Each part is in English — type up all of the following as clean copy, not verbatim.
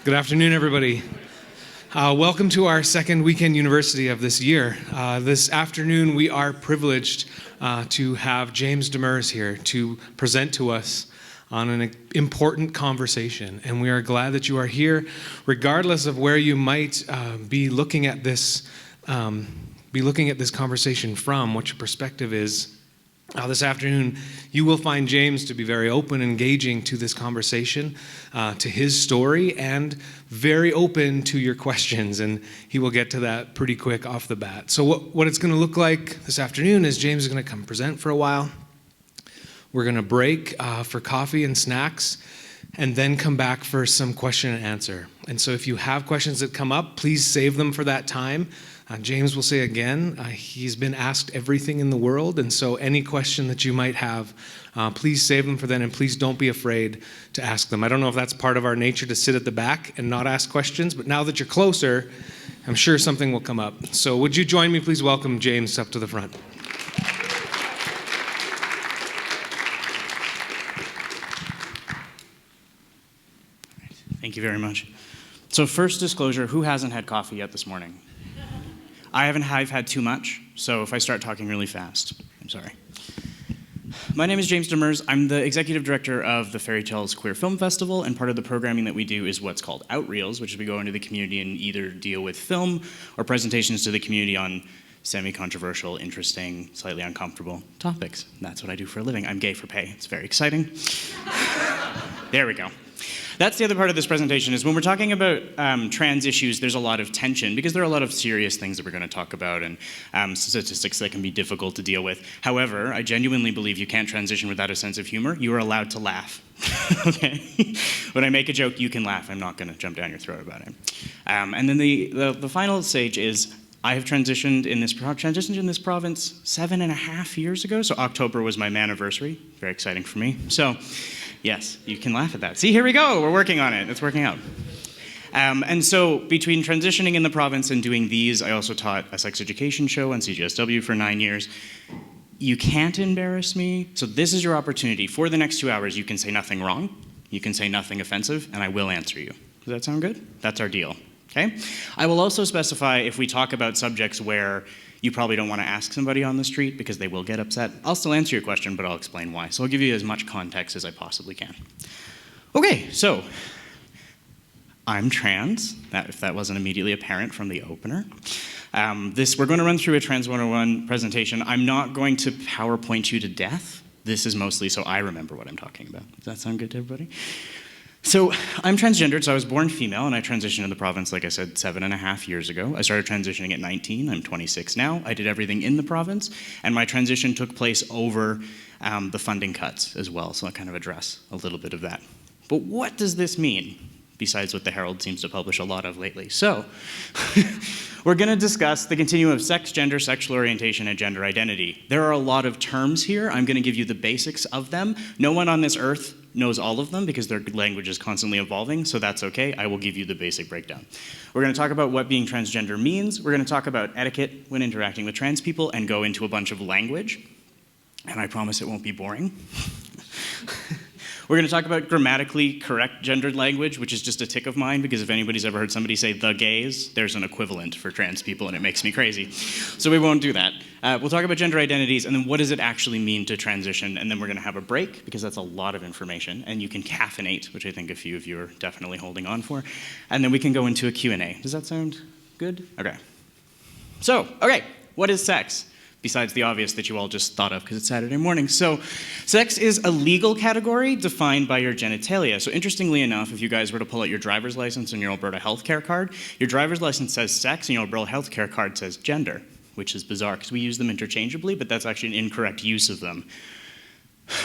Good afternoon, everybody. Welcome to our second weekend university of this year. This afternoon, we are privileged to have James Demers here to present to us on an important conversation. And we are glad that you are here, regardless of where you might be looking at this conversation from, what your perspective is. This afternoon, you will find James to be very open, engaging to this conversation, to his story, and very open to your questions, and he will get to that pretty quick off the bat. So what it's going to look like this afternoon is James is going to come present for a while. We're going to break for coffee and snacks, and then come back for some question and answer. And so if you have questions that come up, please save them for that time. James will say again, he's been asked everything in the world, and so any question that you might have, please save them for then, and please don't be afraid to ask them. I don't know if that's part of our nature to sit at the back and not ask questions, but now that you're closer, I'm sure something will come up. So would you join me, please welcome James up to the front. Thank you very much. So first disclosure, who hasn't had coffee yet this morning? I've had too much, so if I start talking really fast, I'm sorry. My name is James Demers. I'm the executive director of the Fairy Tales Queer Film Festival, and part of the programming that we do is what's called Outreels, which is we go into the community and either deal with film or presentations to the community on semi-controversial, interesting, slightly uncomfortable topics. That's what I do for a living. I'm gay for pay. It's very exciting. There we go. That's the other part of this presentation, is when we're talking about trans issues, there's a lot of tension because there are a lot of serious things that we're going to talk about and statistics that can be difficult to deal with. However, I genuinely believe you can't transition without a sense of humor. You are allowed to laugh. Okay? When I make a joke, you can laugh. I'm not going to jump down your throat about it. And then the final stage is I have transitioned in this province 7.5 years ago. So October was my maniversary. Very exciting for me. So yes, you can laugh at that. See, here we go. We're working on it. It's working out. And so between transitioning in the province and doing these, I also taught a sex education show on CGSW for 9 years. You can't embarrass me. So this is your opportunity. For the next 2 hours, you can say nothing wrong. You can say nothing offensive, and I will answer you. Does that sound good? That's our deal. Okay? I will also specify if we talk about subjects where you probably don't want to ask somebody on the street because they will get upset. I'll still answer your question, but I'll explain why. So I'll give you as much context as I possibly can. Okay, so I'm trans, if that wasn't immediately apparent from the opener. We're going to run through a Trans 101 presentation. I'm not going to PowerPoint you to death. This is mostly so I remember what I'm talking about. Does that sound good to everybody? So I'm transgendered, so I was born female, and I transitioned to the province, like I said, 7.5 years ago. I started transitioning at 19. I'm 26 now. I did everything in the province, and my transition took place over the funding cuts as well, so I'll kind of address a little bit of that. But what does this mean, besides what the Herald seems to publish a lot of lately? So we're going to discuss the continuum of sex, gender, sexual orientation, and gender identity. There are a lot of terms here. I'm going to give you the basics of them. No one on this earth knows all of them because their language is constantly evolving, so that's okay. I will give you the basic breakdown. We're going to talk about what being transgender means. We're going to talk about etiquette when interacting with trans people and go into a bunch of language. And I promise it won't be boring. We're going to talk about grammatically correct gendered language, which is just a tick of mine, because if anybody's ever heard somebody say the gays, there's an equivalent for trans people, and it makes me crazy. So we won't do that. We'll talk about gender identities, and then what does it actually mean to transition, and then we're going to have a break, because that's a lot of information, and you can caffeinate, which I think a few of you are definitely holding on for, and then we can go into a Q&A. Does that sound good? Okay. So, what is sex? Besides the obvious that you all just thought of because it's Saturday morning. So sex is a legal category defined by your genitalia. So interestingly enough, if you guys were to pull out your driver's license and your Alberta healthcare card, your driver's license says sex and your Alberta healthcare card says gender, which is bizarre because we use them interchangeably, but that's actually an incorrect use of them.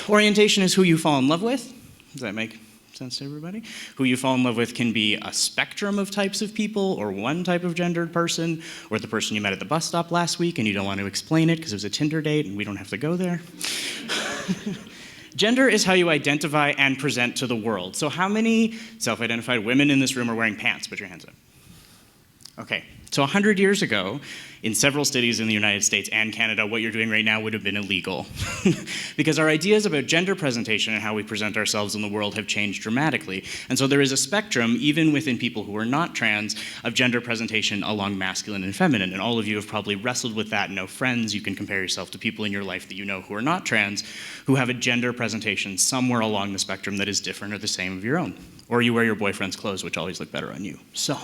Orientation is who you fall in love with. Does that make sense to everybody? Who you fall in love with can be a spectrum of types of people, or one type of gendered person, or the person you met at the bus stop last week and you don't want to explain it because it was a Tinder date and we don't have to go there. Gender is how you identify and present to the world. So how many self-identified women in this room are wearing pants? Put your hands up. Okay, so 100 years ago, in several cities in the United States and Canada, what you're doing right now would have been illegal. Because our ideas about gender presentation and how we present ourselves in the world have changed dramatically. And so there is a spectrum, even within people who are not trans, of gender presentation along masculine and feminine. And all of you have probably wrestled with that and know friends. You can compare yourself to people in your life that you know who are not trans, who have a gender presentation somewhere along the spectrum that is different or the same of your own. Or you wear your boyfriend's clothes, which always look better on you. So.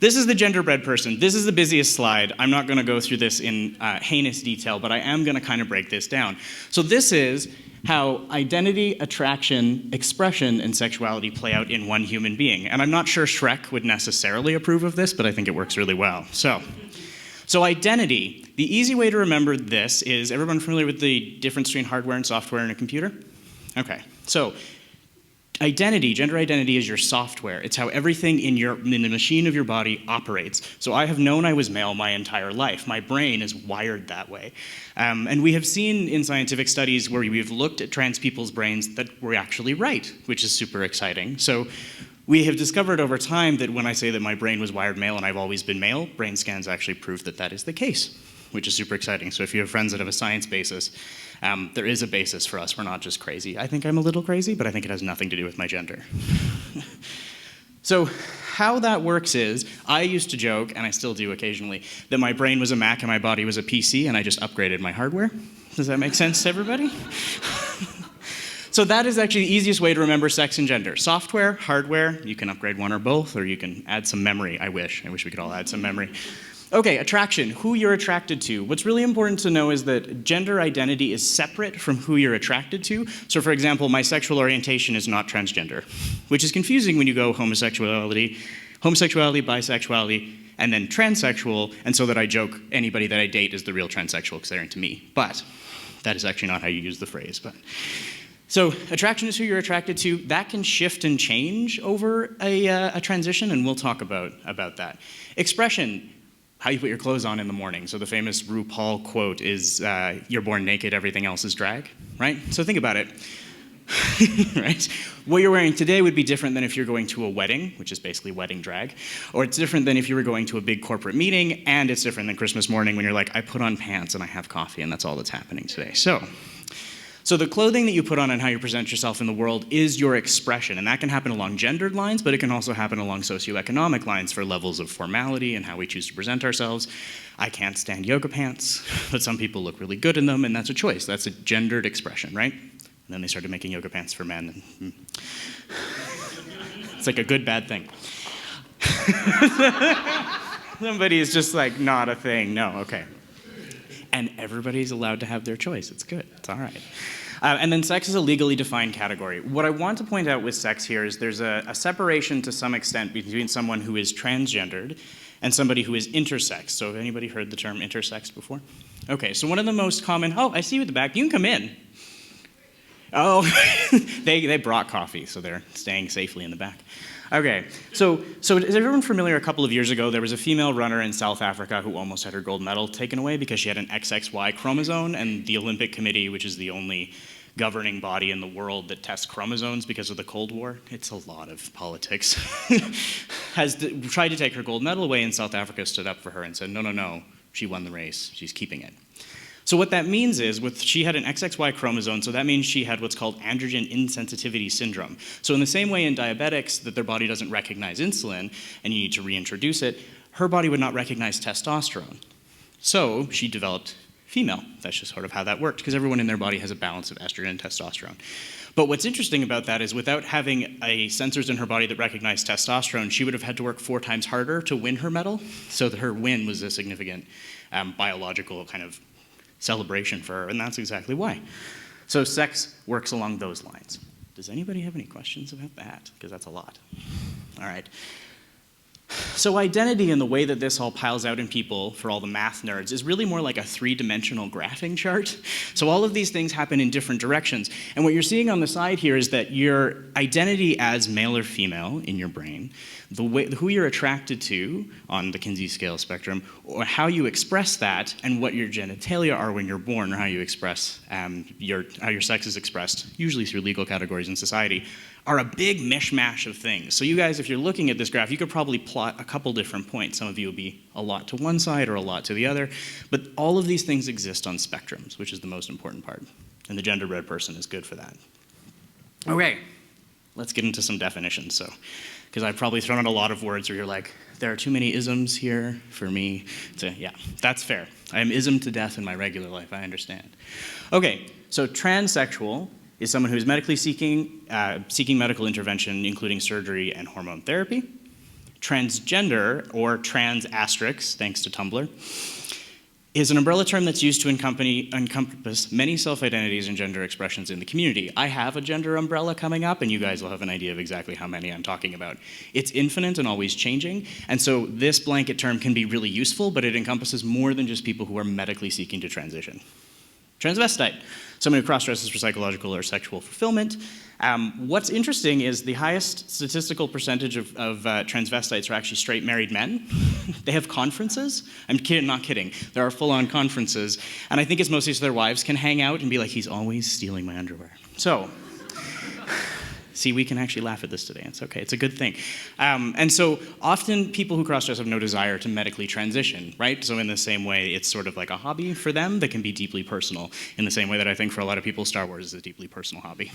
This is the genderbread person. This is the busiest slide. I'm not going to go through this in heinous detail, but I am going to kind of break this down. So this is how identity, attraction, expression, and sexuality play out in one human being. And I'm not sure Shrek would necessarily approve of this, but I think it works really well. So identity. The easy way to remember this is, everyone familiar with the difference between hardware and software in a computer? Okay, so identity, gender identity, is your software. It's how everything in the machine of your body operates. So I have known I was male my entire life. My brain is wired that way. And we have seen in scientific studies where we've looked at trans people's brains that we're actually right, which is super exciting. So we have discovered over time that when I say that my brain was wired male and I've always been male, brain scans actually prove that that is the case, which is super exciting. So if you have friends that have a science basis, there is a basis for us. We're not just crazy. I think I'm a little crazy, but I think it has nothing to do with my gender. So how that works is, I used to joke, and I still do occasionally, that my brain was a Mac and my body was a PC, and I just upgraded my hardware. Does that make sense to everybody? So that is actually the easiest way to remember sex and gender. Software, hardware, you can upgrade one or both, or you can add some memory. I wish we could all add some memory. Okay, attraction, who you're attracted to. What's really important to know is that gender identity is separate from who you're attracted to. So for example, my sexual orientation is not transgender, which is confusing when you go homosexuality, bisexuality, and then transsexual, and so that I joke anybody that I date is the real transsexual because they're into me. But that is actually not how you use the phrase. So attraction is who you're attracted to. That can shift and change over a transition, and we'll talk about that. Expression, how you put your clothes on in the morning. So the famous RuPaul quote is, you're born naked, everything else is drag, right? So think about it, right? What you're wearing today would be different than if you're going to a wedding, which is basically wedding drag, or it's different than if you were going to a big corporate meeting, and it's different than Christmas morning when you're like, I put on pants and I have coffee, and that's all that's happening today. So the clothing that you put on and how you present yourself in the world is your expression, and that can happen along gendered lines, but it can also happen along socioeconomic lines for levels of formality and how we choose to present ourselves. I can't stand yoga pants, but some people look really good in them, and that's a choice. That's a gendered expression, right? And then they started making yoga pants for men. And, it's like a good, bad thing. Somebody is just like, not a thing. No, okay. And everybody's allowed to have their choice. It's good. It's all right. And then sex is a legally defined category. What I want to point out with sex here is there's a separation to some extent between someone who is transgendered and somebody who is intersex. So have anybody heard the term intersex before? Okay, so one of the most common, oh, I see you at the back. You can come in. Oh, they brought coffee, so they're staying safely in the back. Okay, so is everyone familiar? A couple of years ago, there was a female runner in South Africa who almost had her gold medal taken away because she had an XXY chromosome, and the Olympic Committee, which is the only governing body in the world that tests chromosomes because of the Cold War, it's a lot of politics, has tried to take her gold medal away, and South Africa stood up for her and said, no, she won the race, she's keeping it. So what that means is, she had an XXY chromosome, so that means she had what's called androgen insensitivity syndrome. So in the same way in diabetics that their body doesn't recognize insulin, and you need to reintroduce it, her body would not recognize testosterone. So she developed female. That's just sort of how that worked, because everyone in their body has a balance of estrogen and testosterone. But what's interesting about that is without having sensors in her body that recognize testosterone, she would have had to work 4 times harder to win her medal, so that her win was a significant biological kind of celebration for her, and that's exactly why. So sex works along those lines. Does anybody have any questions about that? Because that's a lot. All right. So identity and the way that this all piles out in people for all the math nerds is really more like a 3-dimensional graphing chart. So all of these things happen in different directions. And what you're seeing on the side here is that your identity as male or female in your brain, who you're attracted to on the Kinsey scale spectrum, or how you express that, and what your genitalia are when you're born, or how you express how your sex is expressed, usually through legal categories in society, are a big mishmash of things. So you guys, if you're looking at this graph, you could probably plot plot a couple different points. Some of you will be a lot to one side or a lot to the other, but all of these things exist on spectrums, which is the most important part, and the genderbread person is good for that. Okay, let's get into some definitions. Because I've probably thrown out a lot of words where you're like, there are too many isms here for me to, yeah, that's fair. I am ism to death in my regular life, I understand. Okay, so transsexual is someone who is medically seeking medical intervention, including surgery and hormone therapy. Transgender, or trans asterisk, thanks to Tumblr, is an umbrella term that's used to encompass many self-identities and gender expressions in the community. I have a gender umbrella coming up, and you guys will have an idea of exactly how many I'm talking about. It's infinite and always changing, and so this blanket term can be really useful, but it encompasses more than just people who are medically seeking to transition. Transvestite, someone who cross-dresses for psychological or sexual fulfillment. What's interesting is the highest statistical percentage of transvestites are actually straight married men. They have conferences. I'm kidding, not kidding. There are full-on conferences, and I think it's mostly so their wives can hang out and be like, he's always stealing my underwear. So, see, we can actually laugh at this today. It's okay. It's a good thing. And so often people who cross-dress have no desire to medically transition, right? So in the same way, it's sort of like a hobby for them that can be deeply personal, in the same way that I think for a lot of people, Star Wars is a deeply personal hobby.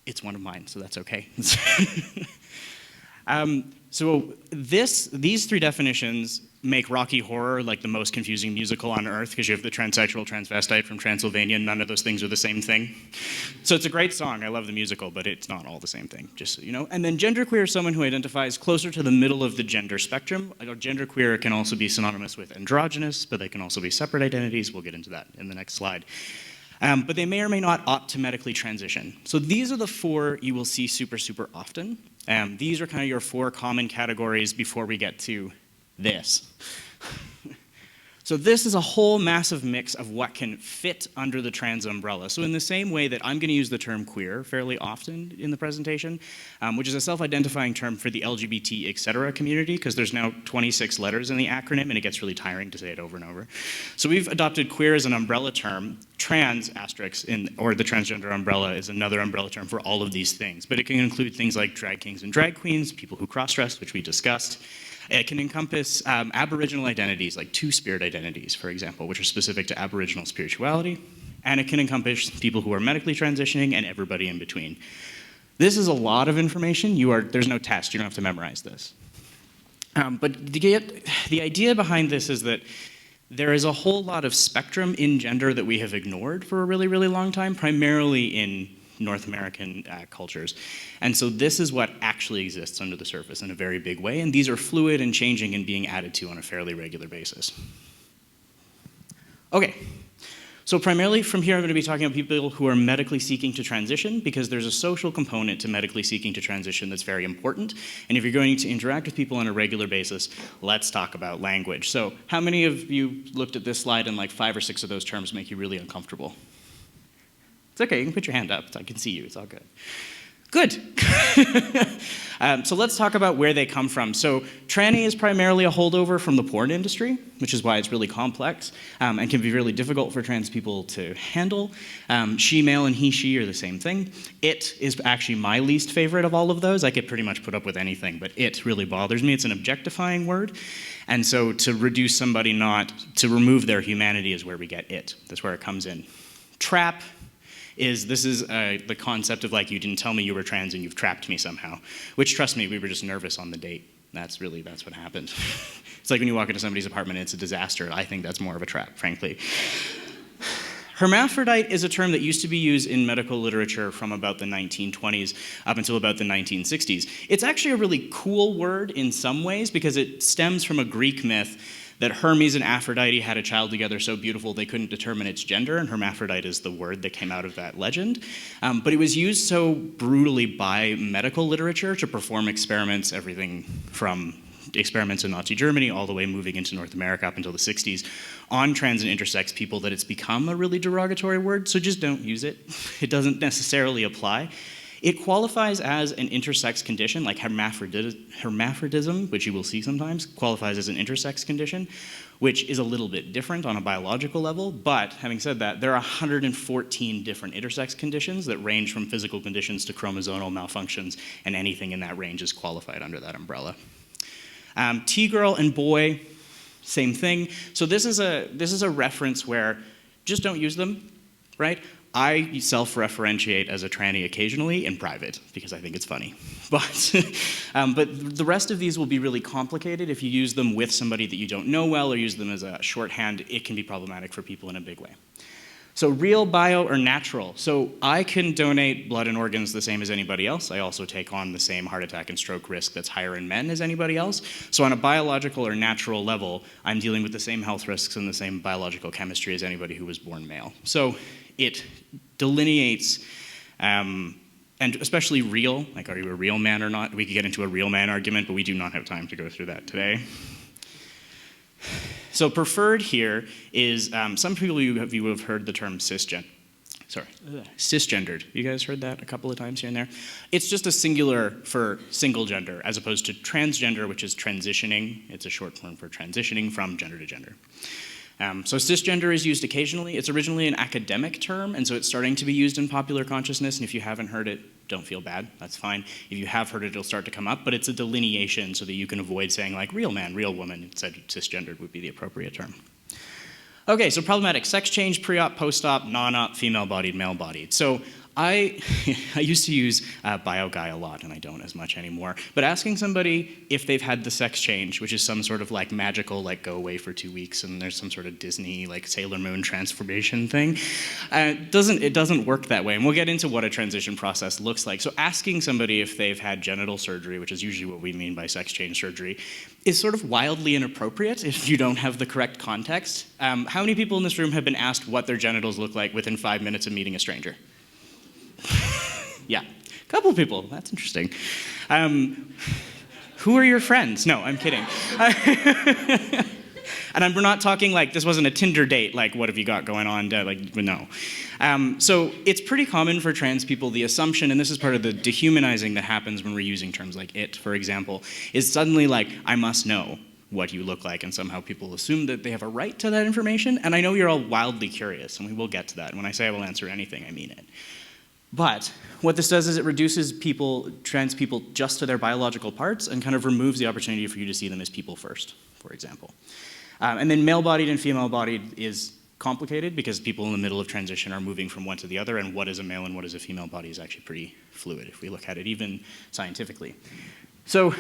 It's one of mine, so that's okay. So these three definitions make Rocky Horror like the most confusing musical on earth, because you have the transsexual transvestite from Transylvania, and none of those things are the same thing. So it's a great song. I love the musical, but it's not all the same thing, just so you know. And then genderqueer is someone who identifies closer to the middle of the gender spectrum. Genderqueer can also be synonymous with androgynous, but they can also be separate identities. We'll get into that in the next slide. But they may or may not opt to medically transition. So these are the four you will see super, super often. These are kind of your four common categories before we get to this. So this is a whole massive mix of what can fit under the trans umbrella. So in the same way that I'm going to use the term queer fairly often in the presentation, which is a self-identifying term for the LGBT, etc. community, because there's now 26 letters in the acronym, and it gets really tiring to say it over and over. So we've adopted queer as an umbrella term. Trans asterisk, or the transgender umbrella, is another umbrella term for all of these things. But it can include things like drag kings and drag queens, people who cross-dress, which we discussed. It can encompass Aboriginal identities, like two-spirit identities, for example, which are specific to Aboriginal spirituality. And it can encompass people who are medically transitioning and everybody in between. This is a lot of information. There's no test. You don't have to memorize this. But the idea behind this is that there is a whole lot of spectrum in gender that we have ignored for a really, really long time, primarily in North American cultures. And so this is what actually exists under the surface in a very big way, and these are fluid and changing and being added to on a fairly regular basis. Okay, so primarily from here I'm going to be talking about people who are medically seeking to transition, because there's a social component to medically seeking to transition that's very important, and if you're going to interact with people on a regular basis, let's talk about language. So how many of you looked at this slide and like 5 or 6 of those terms make you really uncomfortable? It's okay, you can put your hand up. I can see you, it's all good. Good. So let's talk about where they come from. So tranny is primarily a holdover from the porn industry, which is why it's really complex and can be really difficult for trans people to handle. She, male, and he, she are the same thing. It is actually my least favorite of all of those. I could pretty much put up with anything, but it really bothers me. It's an objectifying word. And so to reduce somebody to remove their humanity is where we get it. That's where it comes in. Trap. This is the concept of like, you didn't tell me you were trans and you've trapped me somehow, which, trust me, we were just nervous on the date. That's what happened. It's like when you walk into somebody's apartment and it's a disaster. I think that's more of a trap, frankly. Hermaphrodite is a term that used to be used in medical literature from about the 1920s up until about the 1960s. It's actually a really cool word in some ways because it stems from a Greek myth that Hermes and Aphrodite had a child together so beautiful they couldn't determine its gender, and hermaphrodite is the word that came out of that legend. But it was used so brutally by medical literature to perform experiments, everything from experiments in Nazi Germany all the way moving into North America up until the 60s, on trans and intersex people, that it's become a really derogatory word, so just don't use it. It doesn't necessarily apply. It qualifies as an intersex condition, like hermaphrodism, which you will see sometimes, qualifies as an intersex condition, which is a little bit different on a biological level. But having said that, there are 114 different intersex conditions that range from physical conditions to chromosomal malfunctions, and anything in that range is qualified under that umbrella. T-girl and boy, same thing. So this is a reference where just don't use them, right? I self-referentiate as a tranny occasionally in private because I think it's funny. But the rest of these will be really complicated. If you use them with somebody that you don't know well or use them as a shorthand, it can be problematic for people in a big way. So real, bio, or natural. So I can donate blood and organs the same as anybody else. I also take on the same heart attack and stroke risk that's higher in men as anybody else. So on a biological or natural level, I'm dealing with the same health risks and the same biological chemistry as anybody who was born male. So it delineates, and especially real, like are you a real man or not? We could get into a real man argument, but we do not have time to go through that today. So preferred here is, some people you have heard the term cisgendered. You guys heard that a couple of times here and there? It's just a singular for single gender, as opposed to transgender, which is transitioning. It's a short form for transitioning from gender to gender. So cisgender is used occasionally. It's originally an academic term, and so it's starting to be used in popular consciousness, and if you haven't heard it, don't feel bad, that's fine. If you have heard it, it'll start to come up, but it's a delineation so that you can avoid saying like real man, real woman. Instead, cisgendered would be the appropriate term. Okay, so problematic sex change, pre-op, post-op, non-op, female-bodied, male-bodied. So I used to use bio guy a lot, and I don't as much anymore. But asking somebody if they've had the sex change, which is some sort of like magical, like go away for 2 weeks, and there's some sort of Disney like Sailor Moon transformation thing, it doesn't work that way. And we'll get into what a transition process looks like. So asking somebody if they've had genital surgery, which is usually what we mean by sex change surgery, is sort of wildly inappropriate if you don't have the correct context. How many people in this room have been asked what their genitals look like within 5 minutes of meeting a stranger? Yeah, a couple people, that's interesting. Who are your friends? No, I'm kidding. And we're not talking like this wasn't a Tinder date, like what have you got going on, like no. So it's pretty common for trans people, the assumption, and this is part of the dehumanizing that happens when we're using terms like it, for example, is suddenly like, I must know what you look like, and somehow people assume that they have a right to that information, and I know you're all wildly curious, and we will get to that. When I say I will answer anything, I mean it. But what this does is it reduces trans people just to their biological parts and kind of removes the opportunity for you to see them as people first, for example. And then male-bodied and female-bodied is complicated because people in the middle of transition are moving from one to the other, and what is a male and what is a female body is actually pretty fluid if we look at it even scientifically. So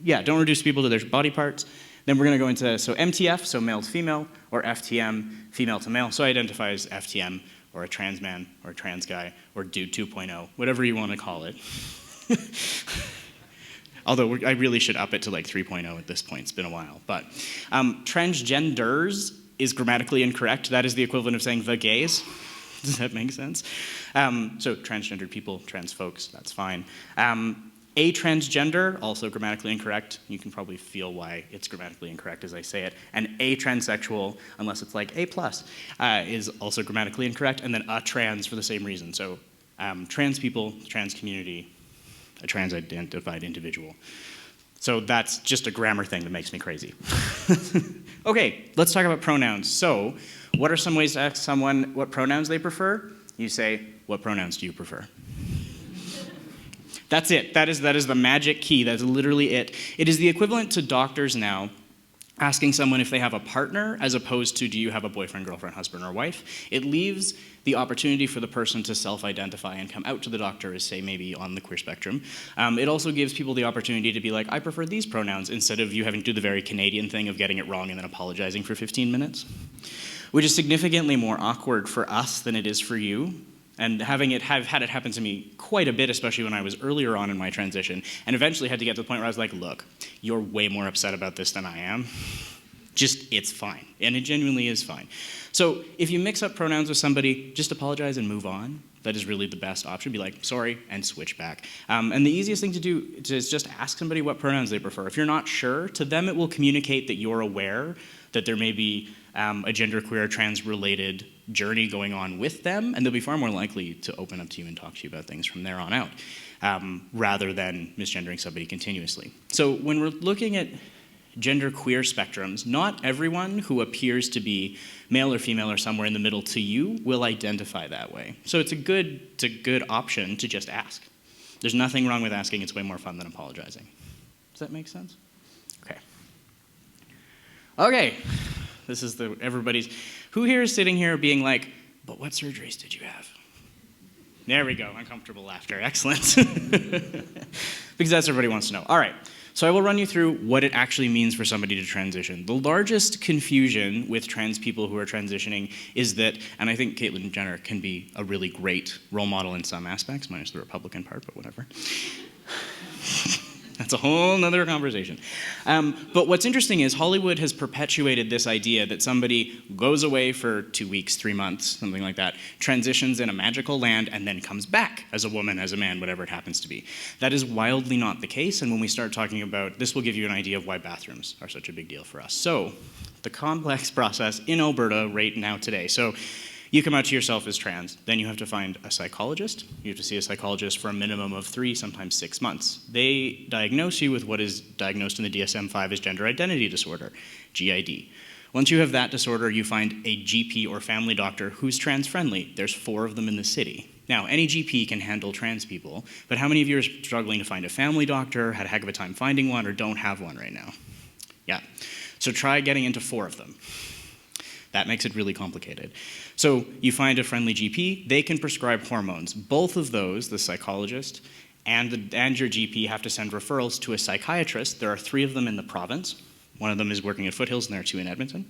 yeah, don't reduce people to their body parts. Then we're going to go into, so MTF, so male to female, or FTM, female to male. So I identify as FTM, or a trans man, or a trans guy, or dude 2.0, whatever you want to call it. Although I really should up it to like 3.0 at this point, it's been a while. But transgenders is grammatically incorrect. That is the equivalent of saying the gays. Does that make sense? So transgendered people, trans folks, that's fine. A transgender, also grammatically incorrect. You can probably feel why it's grammatically incorrect as I say it. And a transsexual, unless it's like A+, is also grammatically incorrect. And then a trans for the same reason. So trans people, trans community, a trans-identified individual. So that's just a grammar thing that makes me crazy. Okay, let's talk about pronouns. So what are some ways to ask someone what pronouns they prefer? You say, what pronouns do you prefer? That's it. That is the magic key. That's literally it. It is the equivalent to doctors now asking someone if they have a partner as opposed to do you have a boyfriend, girlfriend, husband, or wife. It leaves the opportunity for the person to self-identify and come out to the doctor as, say, maybe on the queer spectrum. It also gives people the opportunity to be like, I prefer these pronouns, instead of you having to do the very Canadian thing of getting it wrong and then apologizing for 15 minutes, which is significantly more awkward for us than it is for you. And had it happen to me quite a bit, especially when I was earlier on in my transition, and eventually had to get to the point where I was like, look, you're way more upset about this than I am. Just, it's fine. And it genuinely is fine. So if you mix up pronouns with somebody, just apologize and move on. That is really the best option. Be like, sorry, and switch back. And the easiest thing to do is just ask somebody what pronouns they prefer. If you're not sure, to them it will communicate that you're aware that there may be a genderqueer, trans-related journey going on with them, and they'll be far more likely to open up to you and talk to you about things from there on out, rather than misgendering somebody continuously. So when we're looking at genderqueer spectrums, not everyone who appears to be male or female or somewhere in the middle to you will identify that way. So it's a good option to just ask. There's nothing wrong with asking. It's way more fun than apologizing. Does that make sense? Okay, this is everybody's. Who here is sitting here being like, but what surgeries did you have? There we go, uncomfortable laughter, excellent. Because that's what everybody wants to know. All right, so I will run you through what it actually means for somebody to transition. The largest confusion with trans people who are transitioning is that, and I think Caitlyn Jenner can be a really great role model in some aspects, minus the Republican part, but whatever. That's a whole nother conversation. But what's interesting is Hollywood has perpetuated this idea that somebody goes away for 2 weeks, 3 months, something like that, transitions in a magical land, and then comes back as a woman, as a man, whatever it happens to be. That is wildly not the case, and when we start talking about, this will give you an idea of why bathrooms are such a big deal for us. So, the complex process in Alberta right now today. So, you come out to yourself as trans, then you have to find a psychologist. You have to see a psychologist for a minimum of 3, sometimes 6 months. They diagnose you with what is diagnosed in the DSM-5 as gender identity disorder, GID. Once you have that disorder, you find a GP or family doctor who's trans-friendly. There's 4 of them in the city. Now, any GP can handle trans people, but how many of you are struggling to find a family doctor, had a heck of a time finding one, or don't have one right now? Yeah. So try getting into 4 of them. That makes it really complicated. So you find a friendly GP, they can prescribe hormones. Both of those, the psychologist and your GP, have to send referrals to a psychiatrist. There are 3 of them in the province. One of them is working at Foothills, and there are 2 in Edmonton.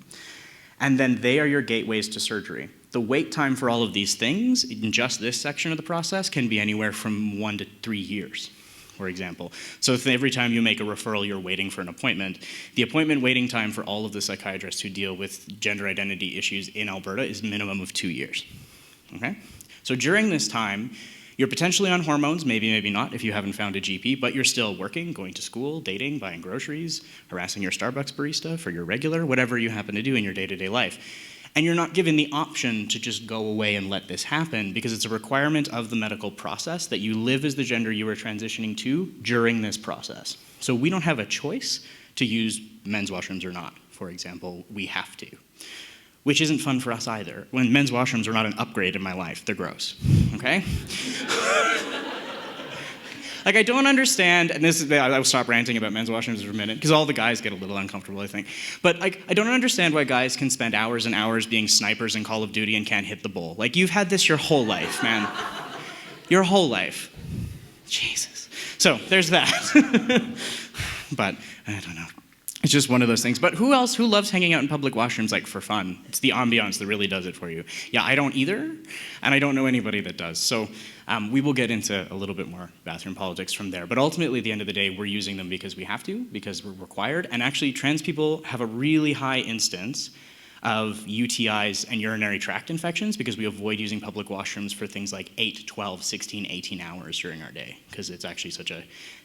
And then they are your gateways to surgery. The wait time for all of these things, in just this section of the process, can be anywhere from 1 to 3 years, for example. So if every time you make a referral, you're waiting for an appointment, the appointment waiting time for all of the psychiatrists who deal with gender identity issues in Alberta is a minimum of 2 years, okay? So during this time, you're potentially on hormones, maybe, maybe not, if you haven't found a GP, but you're still working, going to school, dating, buying groceries, harassing your Starbucks barista for your regular, whatever you happen to do in your day-to-day life. And you're not given the option to just go away and let this happen because it's a requirement of the medical process that you live as the gender you are transitioning to during this process. So we don't have a choice to use men's washrooms or not, for example. We have to, which isn't fun for us either. When men's washrooms are not an upgrade in my life, they're gross, okay? Like, I don't understand, and this is, I'll stop ranting about men's washrooms for a minute, because all the guys get a little uncomfortable, I think. But like, I don't understand why guys can spend hours and hours being snipers in Call of Duty and can't hit the bull. Like, you've had this your whole life, man. Your whole life. Jesus. So, there's that. But, I don't know. It's just one of those things. But who loves hanging out in public washrooms, like, for fun? It's the ambiance that really does it for you. Yeah, I don't either, and I don't know anybody that does. So we will get into a little bit more bathroom politics from there. But ultimately, at the end of the day, we're using them because we have to, because we're required. And actually, trans people have a really high instance of UTIs and urinary tract infections because we avoid using public washrooms for things like 8, 12, 16, 18 hours during our day, because it's actually such a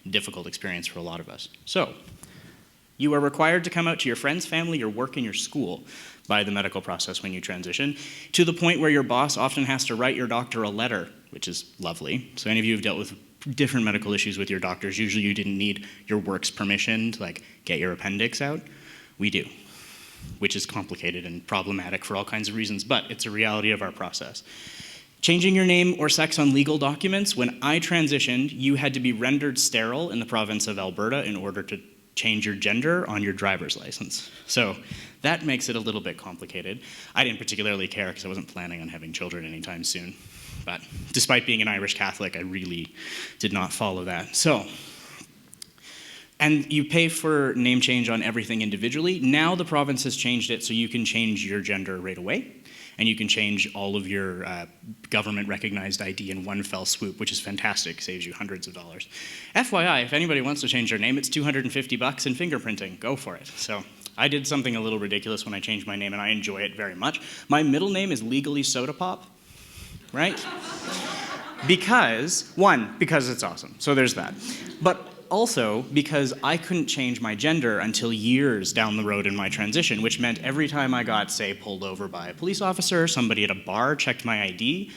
difficult experience for a lot of us. So you are required to come out to your friends, family, your work, and your school by the medical process when you transition, to the point where your boss often has to write your doctor a letter, which is lovely. So any of you who've dealt with different medical issues with your doctors, usually you didn't need your work's permission to like get your appendix out. We do, which is complicated and problematic for all kinds of reasons, but it's a reality of our process. Changing your name or sex on legal documents, when I transitioned, you had to be rendered sterile in the province of Alberta in order to change your gender on your driver's license. So that makes it a little bit complicated. I didn't particularly care because I wasn't planning on having children anytime soon. But despite being an Irish Catholic, I really did not follow that. So, and you pay for name change on everything individually. Now the province has changed it so you can change your gender right away. And you can change all of your government-recognized ID in one fell swoop, which is fantastic, saves you hundreds of dollars. FYI, if anybody wants to change their name, it's $250 and fingerprinting. Go for it. So I did something a little ridiculous when I changed my name, and I enjoy it very much. My middle name is legally Soda Pop, right? Because it's awesome. So there's that. But also because I couldn't change my gender until years down the road in my transition, which meant every time I got, say, pulled over by a police officer, somebody at a bar checked my ID,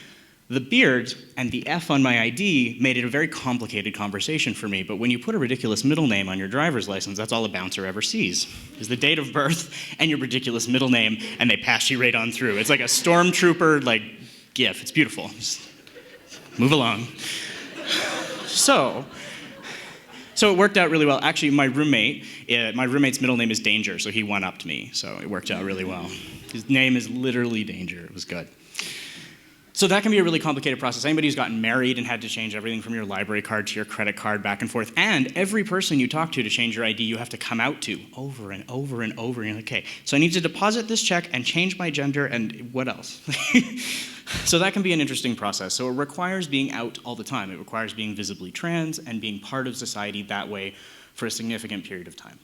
the beard and the F on my ID made it a very complicated conversation for me. But when you put a ridiculous middle name on your driver's license, that's all a bouncer ever sees, is the date of birth and your ridiculous middle name, and they pass you right on through. It's like a stormtrooper, like, gif. It's beautiful. Just move along. So it worked out really well. Actually, my roommate's middle name is Danger, so he one-upped me. So it worked out really well. His name is literally Danger. It was good. So that can be a really complicated process. Anybody who's gotten married and had to change everything from your library card to your credit card back and forth, and every person you talk to change your ID, you have to come out to over and over and over. And you're like, okay, so I need to deposit this check and change my gender and what else? So that can be an interesting process. So it requires being out all the time. It requires being visibly trans and being part of society that way for a significant period of time.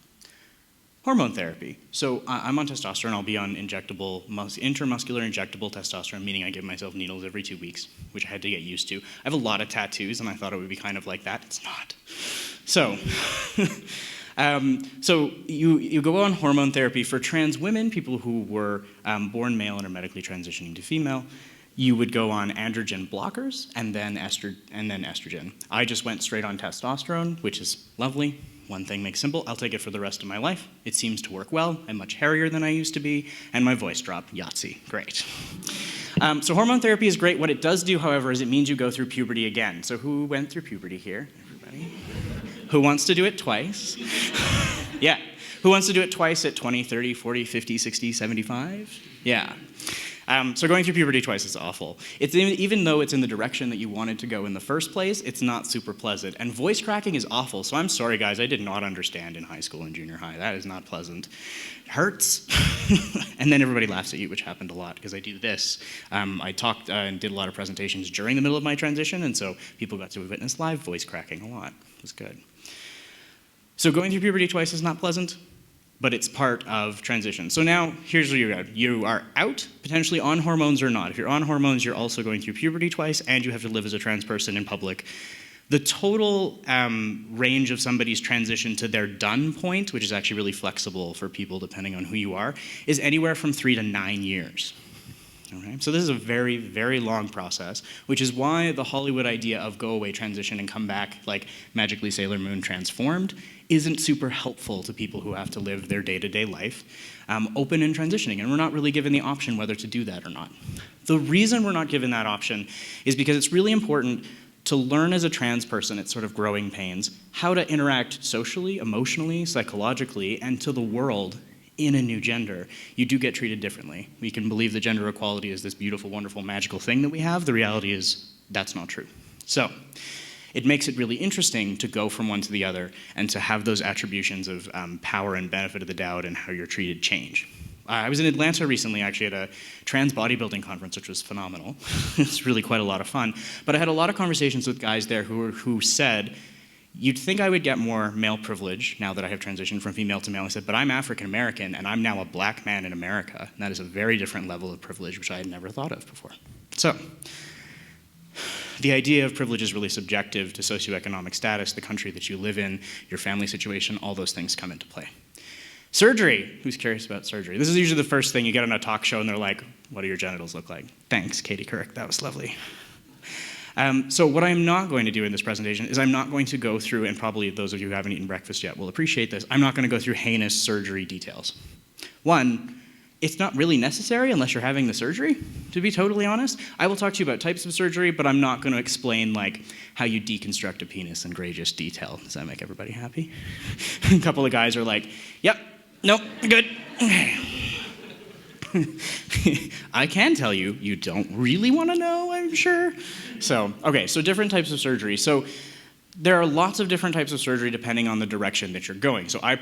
Hormone therapy. So I'm on testosterone. I'll be on intramuscular injectable testosterone, meaning I give myself needles every 2 weeks, which I had to get used to. I have a lot of tattoos, and I thought it would be kind of like that. It's not. So, so you go on hormone therapy for trans women, people who were born male and are medically transitioning to female. You would go on androgen blockers and then estrogen. I just went straight on testosterone, which is lovely. One thing makes simple, I'll take it for the rest of my life. It seems to work well. I'm much hairier than I used to be, and my voice dropped. Yahtzee, great. So hormone therapy is great. What it does do, however, is it means you go through puberty again. So who went through puberty here? Everybody? Who wants to do it twice? Yeah. Who wants to do it twice at 20, 30, 40, 50, 60, 75? Yeah. So going through puberty twice is awful. Even though it's in the direction that you wanted to go in the first place, it's not super pleasant. And voice cracking is awful. So I'm sorry, guys. I did not understand in high school and junior high. That is not pleasant. It hurts. And then everybody laughs at you, which happened a lot because I do this. I talked and did a lot of presentations during the middle of my transition, and so people got to witness live voice cracking a lot. It was good. So going through puberty twice is not pleasant, but it's part of transition. So now, here's where you're at. You are out, potentially on hormones or not. If you're on hormones, you're also going through puberty twice, and you have to live as a trans person in public. The total range of somebody's transition to their done point, which is actually really flexible for people depending on who you are, is anywhere from 3 to 9 years. Okay? So this is a very, very long process, which is why the Hollywood idea of go away, transition, and come back like magically Sailor Moon transformed isn't super helpful to people who have to live their day-to-day life open and transitioning, and we're not really given the option whether to do that or not. The reason we're not given that option is because it's really important to learn as a trans person at sort of growing pains how to interact socially, emotionally, psychologically, and to the world in a new gender. You do get treated differently. We can believe that gender equality is this beautiful, wonderful, magical thing that we have. The reality is that's not true. So it makes it really interesting to go from one to the other and to have those attributions of power and benefit of the doubt and how you're treated change. I was in Atlanta recently, actually, at a trans bodybuilding conference, which was phenomenal. It's really quite a lot of fun. But I had a lot of conversations with guys there who said, you'd think I would get more male privilege now that I have transitioned from female to male. I said, but I'm African American, and I'm now a black man in America. And that is a very different level of privilege, which I had never thought of before. So the idea of privilege is really subjective to socioeconomic status, the country that you live in, your family situation, all those things come into play. Surgery. Who's curious about surgery? This is usually the first thing you get on a talk show, and they're like, what do your genitals look like? Thanks, Katie Couric. That was lovely. So what I'm not going to do in this presentation is I'm not going to go through, and probably those of you who haven't eaten breakfast yet will appreciate this, I'm not going to go through heinous surgery details. One, it's not really necessary unless you're having the surgery, to be totally honest. I will talk to you about types of surgery, but I'm not going to explain like how you deconstruct a penis in greatest detail. Does that make everybody happy? A couple of guys are like, yep, nope, good. I can tell you, you don't really want to know, I'm sure. So, okay, so different types of surgery. So there are lots of different types of surgery depending on the direction that you're going. So I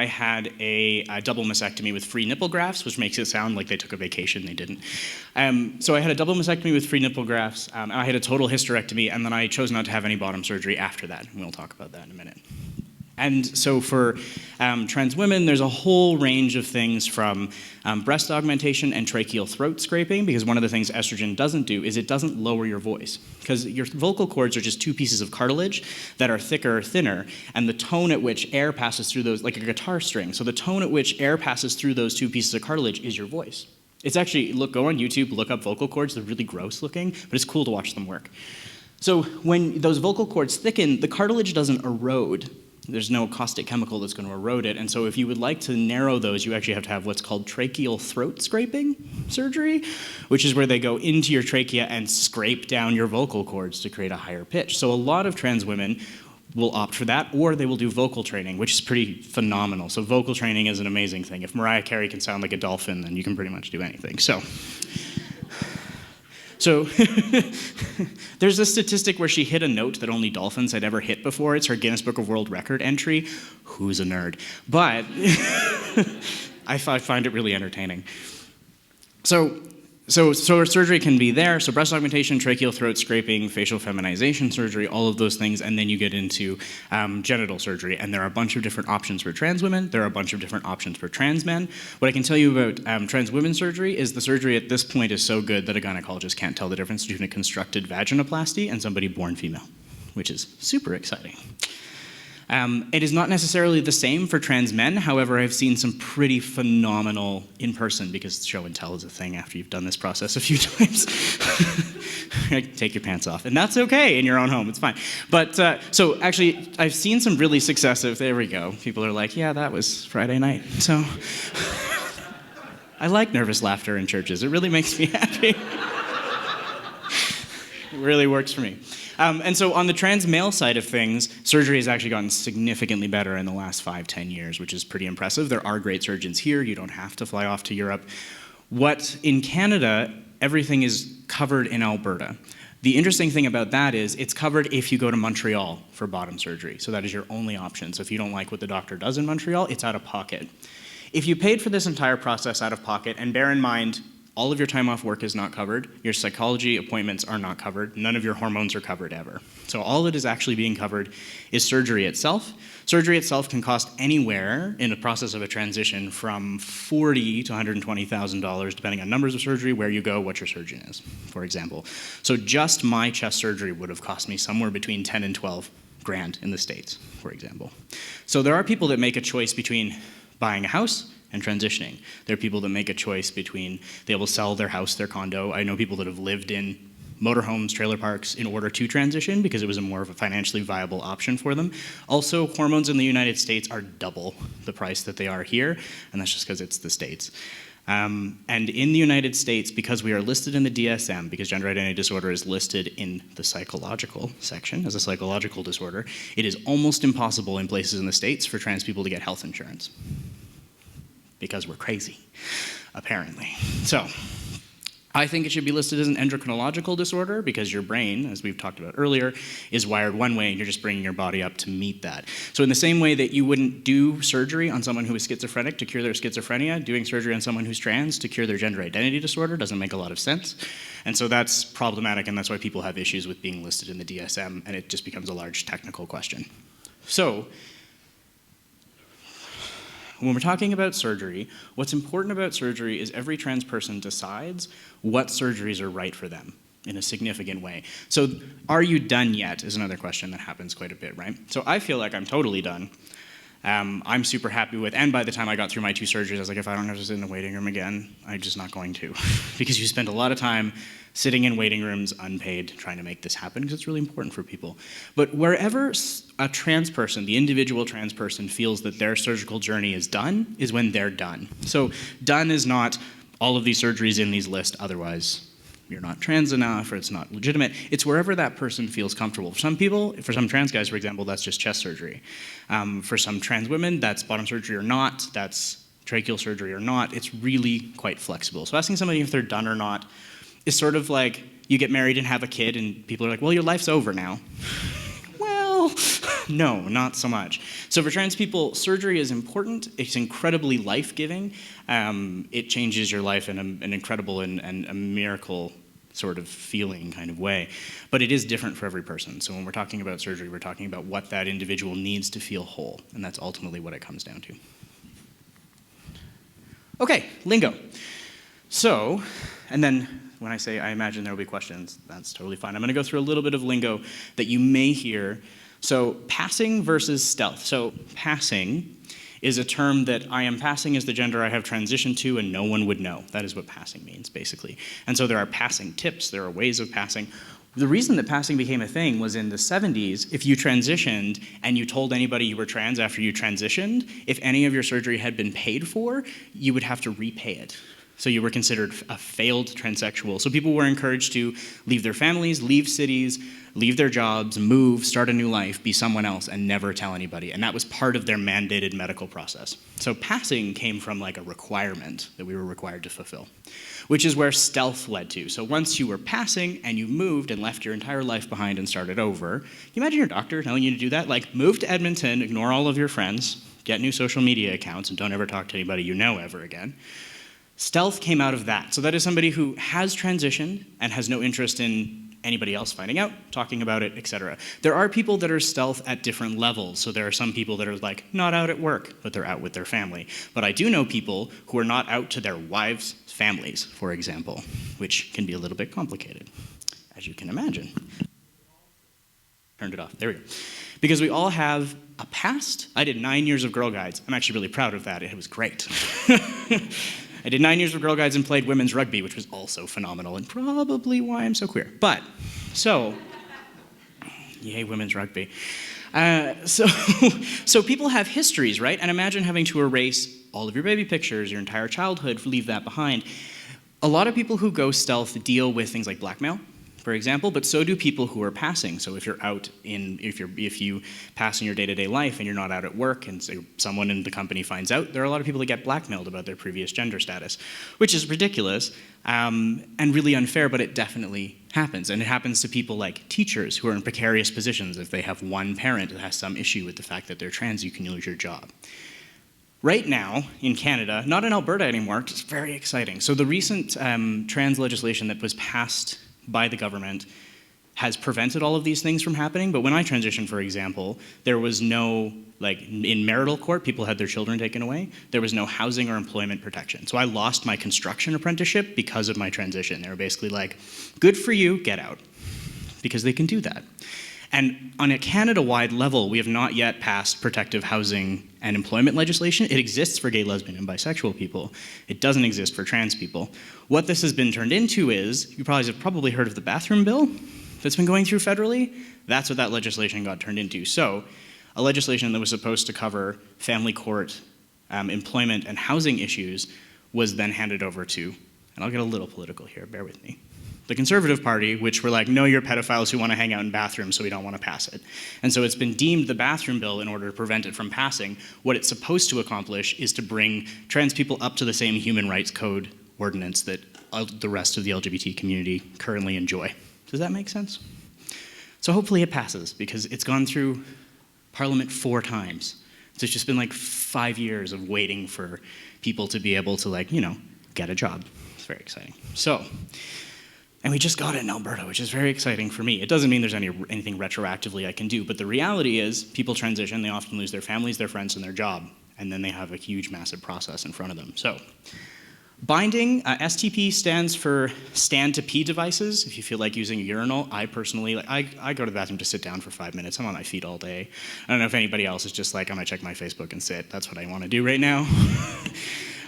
had a double mastectomy with free nipple grafts, which makes it sound like they took a vacation. They didn't. So I had a double mastectomy with free nipple grafts. I had a total hysterectomy, and then I chose not to have any bottom surgery after that. And we'll talk about that in a minute. And so for trans women, there's a whole range of things from breast augmentation and tracheal throat scraping, because one of the things estrogen doesn't do is it doesn't lower your voice. Because your vocal cords are just two pieces of cartilage that are thicker or thinner, and the tone at which air passes through those, like a guitar string, so the tone at which air passes through those two pieces of cartilage is your voice. It's actually, go on YouTube, look up vocal cords, they're really gross looking, but it's cool to watch them work. So when those vocal cords thicken, the cartilage doesn't erode. There's no caustic chemical that's going to erode it. And so if you would like to narrow those, you actually have to have what's called tracheal throat scraping surgery, which is where they go into your trachea and scrape down your vocal cords to create a higher pitch. So a lot of trans women will opt for that, or they will do vocal training, which is pretty phenomenal. So vocal training is an amazing thing. If Mariah Carey can sound like a dolphin, then you can pretty much do anything. So there's a statistic where she hit a note that only dolphins had ever hit before. It's her Guinness Book of World Record entry. Who's a nerd? But I find it really entertaining. So surgery can be there. So breast augmentation, tracheal throat scraping, facial feminization surgery, all of those things, and then you get into genital surgery. And there are a bunch of different options for trans women. There are a bunch of different options for trans men. What I can tell you about trans women surgery is the surgery at this point is so good that a gynecologist can't tell the difference between a constructed vaginoplasty and somebody born female, which is super exciting. It is not necessarily the same for trans men. However, I've seen some pretty phenomenal in person, because show and tell is a thing after you've done this process a few times. Take your pants off, and that's okay in your own home. It's fine. But so actually, I've seen some really successive. There we go. People are like, yeah, that was Friday night. So I like nervous laughter in churches. It really makes me happy. It really works for me. And so on the trans male side of things, surgery has actually gotten significantly better in the last 5-10 years, which is pretty impressive. There are great surgeons here. You don't have to fly off to Europe. In Canada, everything is covered in Alberta. The interesting thing about that is it's covered if you go to Montreal for bottom surgery. So that is your only option. So if you don't like what the doctor does in Montreal, it's out of pocket. If you paid for this entire process out of pocket, and bear in mind, all of your time off work is not covered. Your psychology appointments are not covered. None of your hormones are covered ever. So all that is actually being covered is surgery itself. Surgery itself can cost anywhere in the process of a transition from $40,000 to $120,000, depending on numbers of surgery, where you go, what your surgeon is, for example. So just my chest surgery would have cost me somewhere between 10 and 12 grand in the States, for example. So there are people that make a choice between buying a house and transitioning. There are people that make a choice between they will sell their house, their condo. I know people that have lived in motorhomes, trailer parks in order to transition because it was more of a financially viable option for them. Also, hormones in the United States are double the price that they are here, and that's just because it's the States. And in the United States, because we are listed in the DSM, because gender identity disorder is listed in the psychological section as a psychological disorder, it is almost impossible in places in the States for trans people to get health insurance. Because we're crazy, apparently. So I think it should be listed as an endocrinological disorder because your brain, as we've talked about earlier, is wired one way and you're just bringing your body up to meet that. So in the same way that you wouldn't do surgery on someone who is schizophrenic to cure their schizophrenia, doing surgery on someone who's trans to cure their gender identity disorder doesn't make a lot of sense. And so that's problematic, and that's why people have issues with being listed in the DSM, and it just becomes a large technical question. So when we're talking about surgery, what's important about surgery is every trans person decides what surgeries are right for them in a significant way. So are you done yet is another question that happens quite a bit, right? So I feel like I'm totally done. I'm super happy with, and by the time I got through my 2 surgeries, I was like, if I don't have to sit in the waiting room again, I'm just not going to. Because you spend a lot of time sitting in waiting rooms unpaid trying to make this happen, because it's really important for people. But wherever a trans person, the individual trans person, feels that their surgical journey is done, is when they're done. So done is not all of these surgeries in these lists, otherwise you're not trans enough or it's not legitimate. It's wherever that person feels comfortable. For some people, for some trans guys, for example, that's just chest surgery. For some trans women, that's bottom surgery or not, that's tracheal surgery or not. It's really quite flexible. So asking somebody if they're done or not is sort of like you get married and have a kid and people are like, well, your life's over now. Well, no, not so much. So for trans people, surgery is important. It's incredibly life-giving. It changes your life in an incredible and a miracle sort of feeling kind of way. But it is different for every person. So when we're talking about surgery, we're talking about what that individual needs to feel whole. And that's ultimately what it comes down to. Okay, lingo. So, and then when I say I imagine there will be questions, that's totally fine. I'm going to go through a little bit of lingo that you may hear. So passing versus stealth. So passing is a term that I am passing as the gender I have transitioned to and no one would know. That is what passing means, basically. And so there are passing tips, there are ways of passing. The reason that passing became a thing was in the 70s, if you transitioned and you told anybody you were trans after you transitioned, if any of your surgery had been paid for, you would have to repay it. So you were considered a failed transsexual. So people were encouraged to leave their families, leave cities, leave their jobs, move, start a new life, be someone else, and never tell anybody. And that was part of their mandated medical process. So passing came from like a requirement that we were required to fulfill, which is where stealth led to. So once you were passing and you moved and left your entire life behind and started over, can you imagine your doctor telling you to do that? Like, move to Edmonton, ignore all of your friends, get new social media accounts, and don't ever talk to anybody you know ever again. Stealth came out of that. So that is somebody who has transitioned and has no interest in anybody else finding out, talking about it, etc. There are people that are stealth at different levels. So there are some people that are like not out at work, but they're out with their family. But I do know people who are not out to their wives' families, for example, which can be a little bit complicated, as you can imagine. Turned it off. There we go. Because we all have a past. I did 9 years of Girl Guides. I'm actually really proud of that. It was great. I did 9 years of Girl Guides and played women's rugby, which was also phenomenal and probably why I'm so queer. But, so, yay, women's rugby. So people have histories, right? And imagine having to erase all of your baby pictures, your entire childhood, leave that behind. A lot of people who go stealth deal with things like blackmail, for example, but so do people who are passing. So if you're out if you pass in your day-to-day life and you're not out at work and someone in the company finds out, there are a lot of people that get blackmailed about their previous gender status, which is ridiculous and really unfair, but it definitely happens. And it happens to people like teachers who are in precarious positions. If they have one parent that has some issue with the fact that they're trans, you can lose your job. Right now, in Canada, not in Alberta anymore, it's very exciting. So the recent trans legislation that was passed by the government has prevented all of these things from happening. But when I transitioned, for example, there was no, like in marital court, people had their children taken away. There was no housing or employment protection. So I lost my construction apprenticeship because of my transition. They were basically like, good for you, get out. Because they can do that. And on a Canada-wide level, we have not yet passed protective housing and employment legislation. It exists for gay, lesbian, and bisexual people. It doesn't exist for trans people. What this has been turned into is, you probably heard of the bathroom bill that's been going through federally. That's what that legislation got turned into. So, a legislation that was supposed to cover family court, employment, and housing issues was then handed over to, and I'll get a little political here, bear with me, the Conservative Party, which were like, no, you're pedophiles who want to hang out in bathrooms, so we don't want to pass it. And so it's been deemed the bathroom bill in order to prevent it from passing. What it's supposed to accomplish is to bring trans people up to the same human rights code ordinance that the rest of the LGBT community currently enjoy. Does that make sense? So hopefully it passes, because it's gone through Parliament 4 times. So it's just been like 5 years of waiting for people to be able to, like, get a job. It's very exciting. So, and we just got it in Alberta, which is very exciting for me. It doesn't mean there's anything retroactively I can do, but the reality is people transition, they often lose their families, their friends, and their job, and then they have a huge, massive process in front of them. So, binding, STP stands for stand to pee devices. If you feel like using a urinal, I personally, I go to the bathroom to sit down for 5 minutes. I'm on my feet all day. I don't know if anybody else is just like, I'm gonna check my Facebook and sit. That's what I wanna do right now.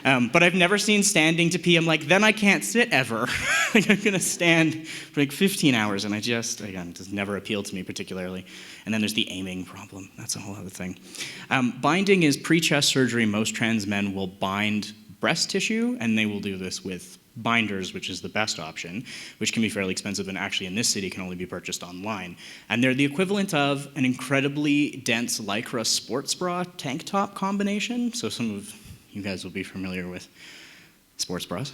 But I've never seen standing to pee. I'm like, then I can't sit ever. Like, I'm gonna stand for like 15 hours, and again, it just never appealed to me particularly. And then there's the aiming problem. That's a whole other thing. Binding is pre-chest surgery. Most trans men will bind breast tissue, and they will do this with binders, which is the best option, which can be fairly expensive and actually in this city can only be purchased online. And they're the equivalent of an incredibly dense Lycra sports bra tank top combination. So some of you guys will be familiar with sports bras.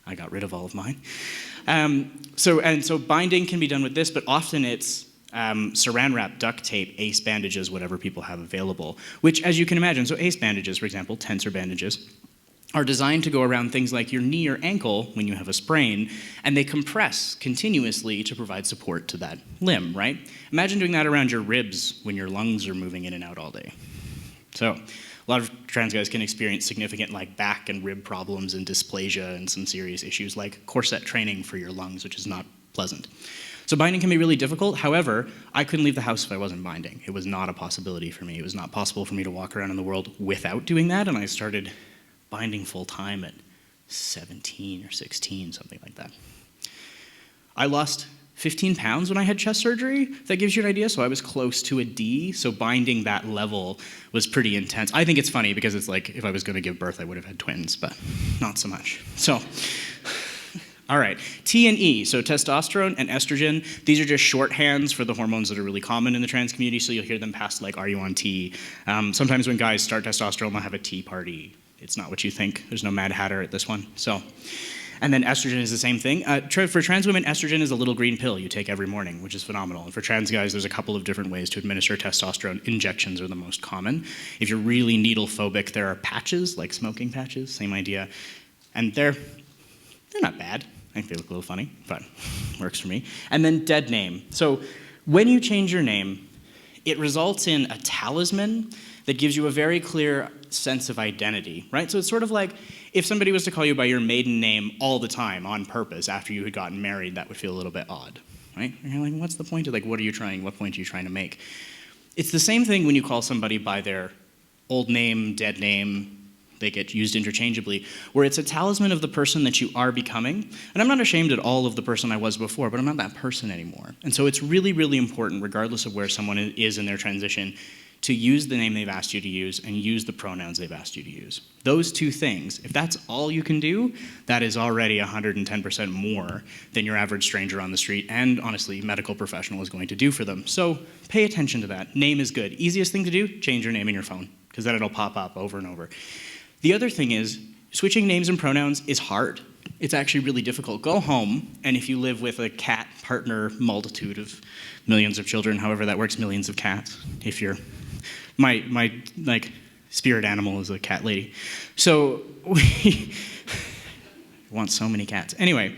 I got rid of all of mine. So binding can be done with this, but often it's saran wrap, duct tape, ace bandages, whatever people have available, which, as you can imagine, so ace bandages, for example, tensor bandages, are designed to go around things like your knee or ankle when you have a sprain, and they compress continuously to provide support to that limb, right? Imagine doing that around your ribs when your lungs are moving in and out all day. So a lot of trans guys can experience significant back and rib problems and dysplasia and some serious issues like corset training for your lungs, which is not pleasant. So binding can be really difficult. However, I couldn't leave the house if I wasn't binding. It was not a possibility for me. It was not possible for me to walk around in the world without doing that, and I started binding full time at 17 or 16, something like that. I lost 15 pounds when I had chest surgery. If that gives you an idea. So I was close to a D, so binding that level was pretty intense. I think it's funny because it's like if I was going to give birth, I would have had twins, but not so much. So, all right, T and E, so testosterone and estrogen, these are just shorthands for the hormones that are really common in the trans community, so you'll hear them passed like, are you on T? Sometimes when guys start testosterone, they'll have a tea party. It's not what you think. There's no Mad Hatter at this one. So. And then estrogen is the same thing. For trans women, estrogen is a little green pill you take every morning, which is phenomenal. And for trans guys, there's a couple of different ways to administer testosterone. Injections are the most common. If you're really needle phobic, there are patches, like smoking patches, same idea. And they're not bad. I think they look a little funny, but works for me. And then dead name. So when you change your name, it results in a talisman that gives you a very clear sense of identity, right? So it's sort of like if somebody was to call you by your maiden name all the time on purpose after you had gotten married, that would feel a little bit odd, right? And you're like, what's the point of, like, what point are you trying to make? It's the same thing when you call somebody by their old name, dead name, they get used interchangeably, where it's a talisman of the person that you are becoming. And I'm not ashamed at all of the person I was before, but I'm not that person anymore. And so it's really, really important, regardless of where someone is in their transition, to use the name they've asked you to use and use the pronouns they've asked you to use. Those two things, if that's all you can do, that is already 110% more than your average stranger on the street and, honestly, medical professional is going to do for them. So pay attention to that. Name is good. Easiest thing to do, change your name in your phone, because then it'll pop up over and over. The other thing is, switching names and pronouns is hard. It's actually really difficult. Go home, and if you live with a cat partner multitude of millions of children, however that works, millions of cats, if you're my like spirit animal is a cat lady. So we want so many cats. Anyway,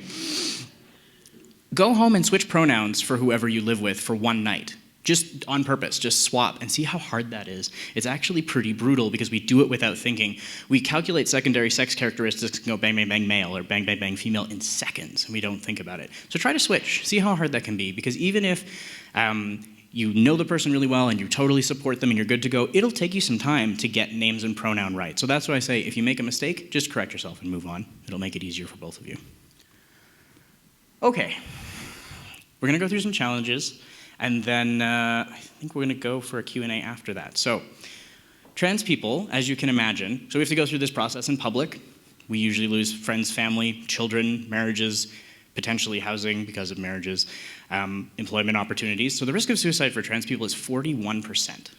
go home and switch pronouns for whoever you live with for one night. Just on purpose, just swap and see how hard that is. It's actually pretty brutal because we do it without thinking. We calculate secondary sex characteristics and go bang, bang, bang male or bang, bang, bang female in seconds, and we don't think about it. So try to switch. See how hard that can be, because even if you know the person really well and you totally support them and you're good to go, it'll take you some time to get names and pronoun right. So that's why I say if you make a mistake, just correct yourself and move on. It'll make it easier for both of you. Okay, we're gonna go through some challenges, and then I think we're gonna go for a Q&A after that. So, trans people, as you can imagine, so we have to go through this process in public. We usually lose friends, family, children, marriages, potentially housing because of marriages, employment opportunities. So the risk of suicide for trans people is 41%.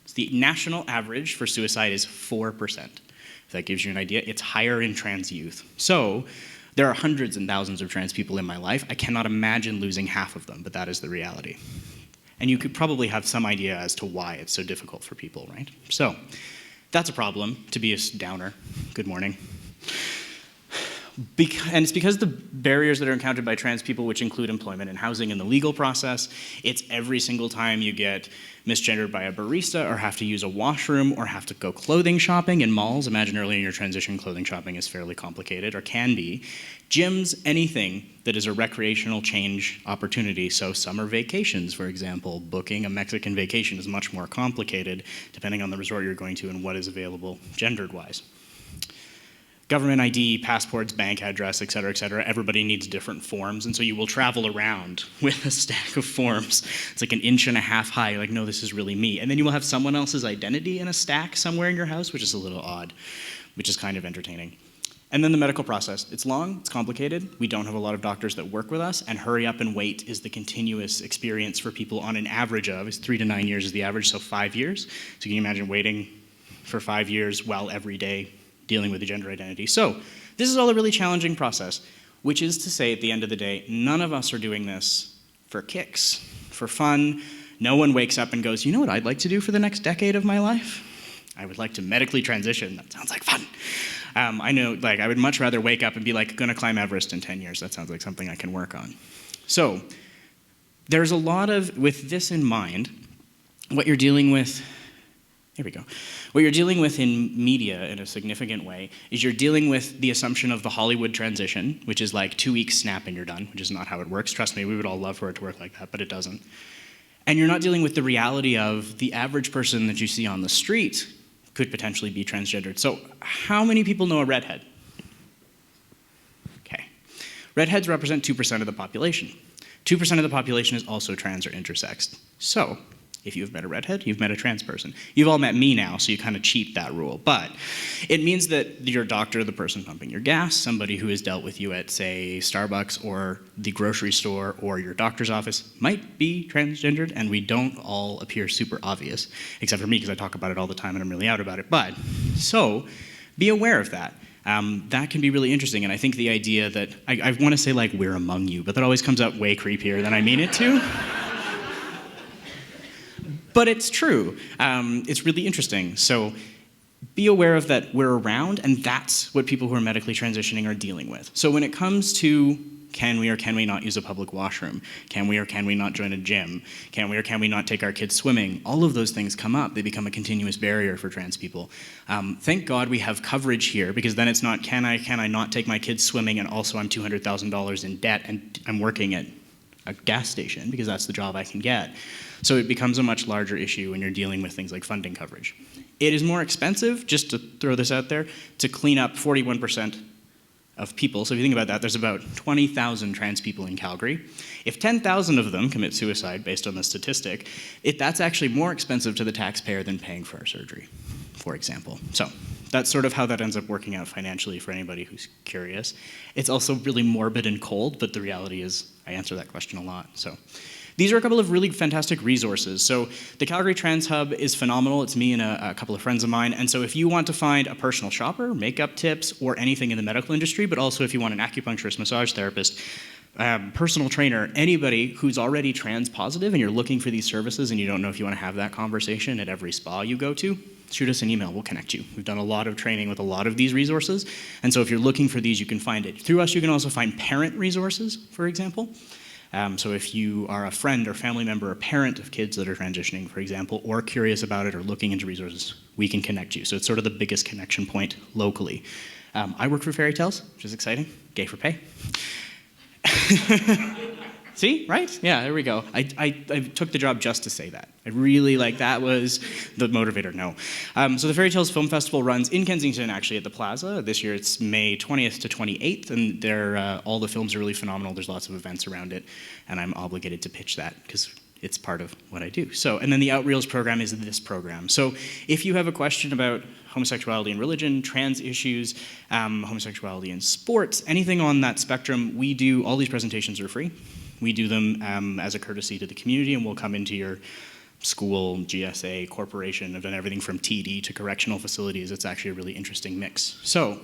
So the national average for suicide is 4%. If that gives you an idea, it's higher in trans youth. So there are hundreds and thousands of trans people in my life. I cannot imagine losing half of them, but that is the reality. And you could probably have some idea as to why it's so difficult for people, right? So that's a problem, to be a downer. Good morning. And it's because the barriers that are encountered by trans people, which include employment and housing and the legal process, it's every single time you get misgendered by a barista or have to use a washroom or have to go clothing shopping in malls. Imagine early in your transition, clothing shopping is fairly complicated, or can be. Gyms, anything that is a recreational change opportunity. So summer vacations, for example, booking a Mexican vacation is much more complicated depending on the resort you're going to and what is available gendered-wise. Government ID, passports, bank address, et cetera, everybody needs different forms, and so you will travel around with a stack of forms. It's like 1.5 inches high. You're like, no, this is really me. And then you will have someone else's identity in a stack somewhere in your house, which is a little odd, which is kind of entertaining. And then the medical process. It's long, it's complicated. We don't have a lot of doctors that work with us, and hurry up and wait is the continuous experience for people on an average of, 3 to 9 years is the average, so 5 years. So can you imagine waiting for 5 years while every day dealing with the gender identity? So this is all a really challenging process, which is to say, at the end of the day, none of us are doing this for kicks, for fun. No one wakes up and goes, you know what I'd like to do for the next decade of my life? I would like to medically transition. That sounds like fun. I know, like, I would much rather wake up and be like, gonna climb Everest in 10 years. That sounds like something I can work on. So there's a lot of, with this in mind, what you're dealing with, here we go. What you're dealing with in media in a significant way is you're dealing with the assumption of the Hollywood transition, which is like 2 weeks snap and you're done, which is not how it works. Trust me, we would all love for it to work like that, but it doesn't. And you're not dealing with the reality of the average person that you see on the street could potentially be transgendered. So how many people know a redhead? Okay. Redheads represent 2% of the population. 2% of the population is also trans or intersexed. So, if you've met a redhead, you've met a trans person. You've all met me now, so you kind of cheat that rule. But it means that your doctor, the person pumping your gas, somebody who has dealt with you at, say, Starbucks or the grocery store or your doctor's office might be transgendered, and we don't all appear super obvious, except for me, because I talk about it all the time and I'm really out about it. But, so, be aware of that. That can be really interesting, and I think the idea that, I want to say like, we're among you, but that always comes out way creepier than I mean it to. But it's true. It's really interesting. So be aware of that we're around, and that's what people who are medically transitioning are dealing with. So when it comes to can we or can we not use a public washroom? Can we or can we not join a gym? Can we or can we not take our kids swimming? All of those things come up. They become a continuous barrier for trans people. Thank God we have coverage here, because then it's not can I not take my kids swimming, and also I'm $200,000 in debt and I'm working at a gas station because that's the job I can get. So it becomes a much larger issue when you're dealing with things like funding coverage. It is more expensive, just to throw this out there, to clean up 41% of people. So if you think about that, there's about 20,000 trans people in Calgary. If 10,000 of them commit suicide, based on the statistic, that's actually more expensive to the taxpayer than paying for our surgery, for example. So that's sort of how that ends up working out financially for anybody who's curious. It's also really morbid and cold, but the reality is I answer that question a lot. So these are a couple of really fantastic resources. So the Calgary Trans Hub is phenomenal. It's me and a couple of friends of mine. And so if you want to find a personal shopper, makeup tips, or anything in the medical industry, but also if you want an acupuncturist, massage therapist, personal trainer, anybody who's already trans positive and you're looking for these services and you don't know if you want to have that conversation at every spa you go to, shoot us an email, we'll connect you. We've done a lot of training with a lot of these resources. And so if you're looking for these, you can find it. Through us, you can also find parent resources, for example. So if you are a friend or family member or parent of kids that are transitioning, for example, or curious about it or looking into resources, we can connect you. So it's sort of the biggest connection point locally. I work for Fairy Tales, which is exciting. Gay for pay. See, right? Yeah, there we go. I took the job just to say that. I really, that was the motivator, no. So the Fairy Tales Film Festival runs in Kensington, actually, at the Plaza. This year it's May 20th to 28th, and all the films are really phenomenal. There's lots of events around it, and I'm obligated to pitch that, because it's part of what I do. So, and then the Outreels program is this program. So if you have a question about homosexuality and religion, trans issues, homosexuality and sports, anything on that spectrum, we do, all these presentations are free. We do them as a courtesy to the community, and we'll come into your school, GSA, corporation. I've done everything from TD to correctional facilities. It's actually a really interesting mix. So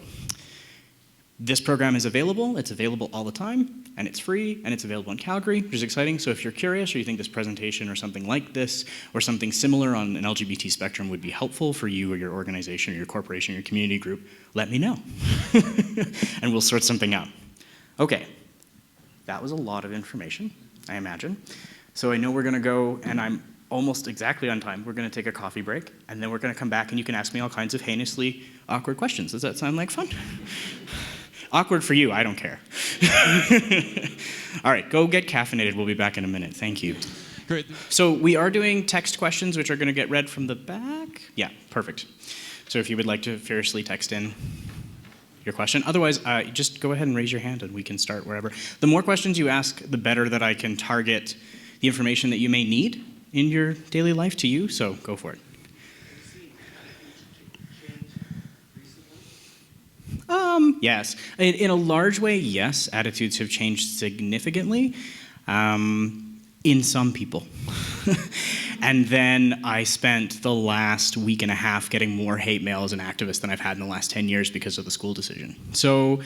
this program is available. It's available all the time, and it's free, and it's available in Calgary, which is exciting. So if you're curious or you think this presentation or something like this or something similar on an LGBT spectrum would be helpful for you or your organization or your corporation or your community group, let me know, and we'll sort something out. Okay. That was a lot of information, I imagine. So I know we're going to go, and I'm almost exactly on time. We're going to take a coffee break, and then we're going to come back, and you can ask me all kinds of heinously awkward questions. Does that sound like fun? Awkward for you, I don't care. All right, go get caffeinated. We'll be back in a minute. Thank you. Great. So we are doing text questions, which are going to get read from the back. Yeah, perfect. So if you would like to fiercely text in your question. Otherwise, just go ahead and raise your hand and we can start wherever. The more questions you ask, the better that I can target the information that you may need in your daily life to you, so go for it. Yes. In a large way, yes. Attitudes have changed significantly in some people. And then I spent the last week and a half getting more hate mail as an activist than I've had in the last 10 years because of the school decision. So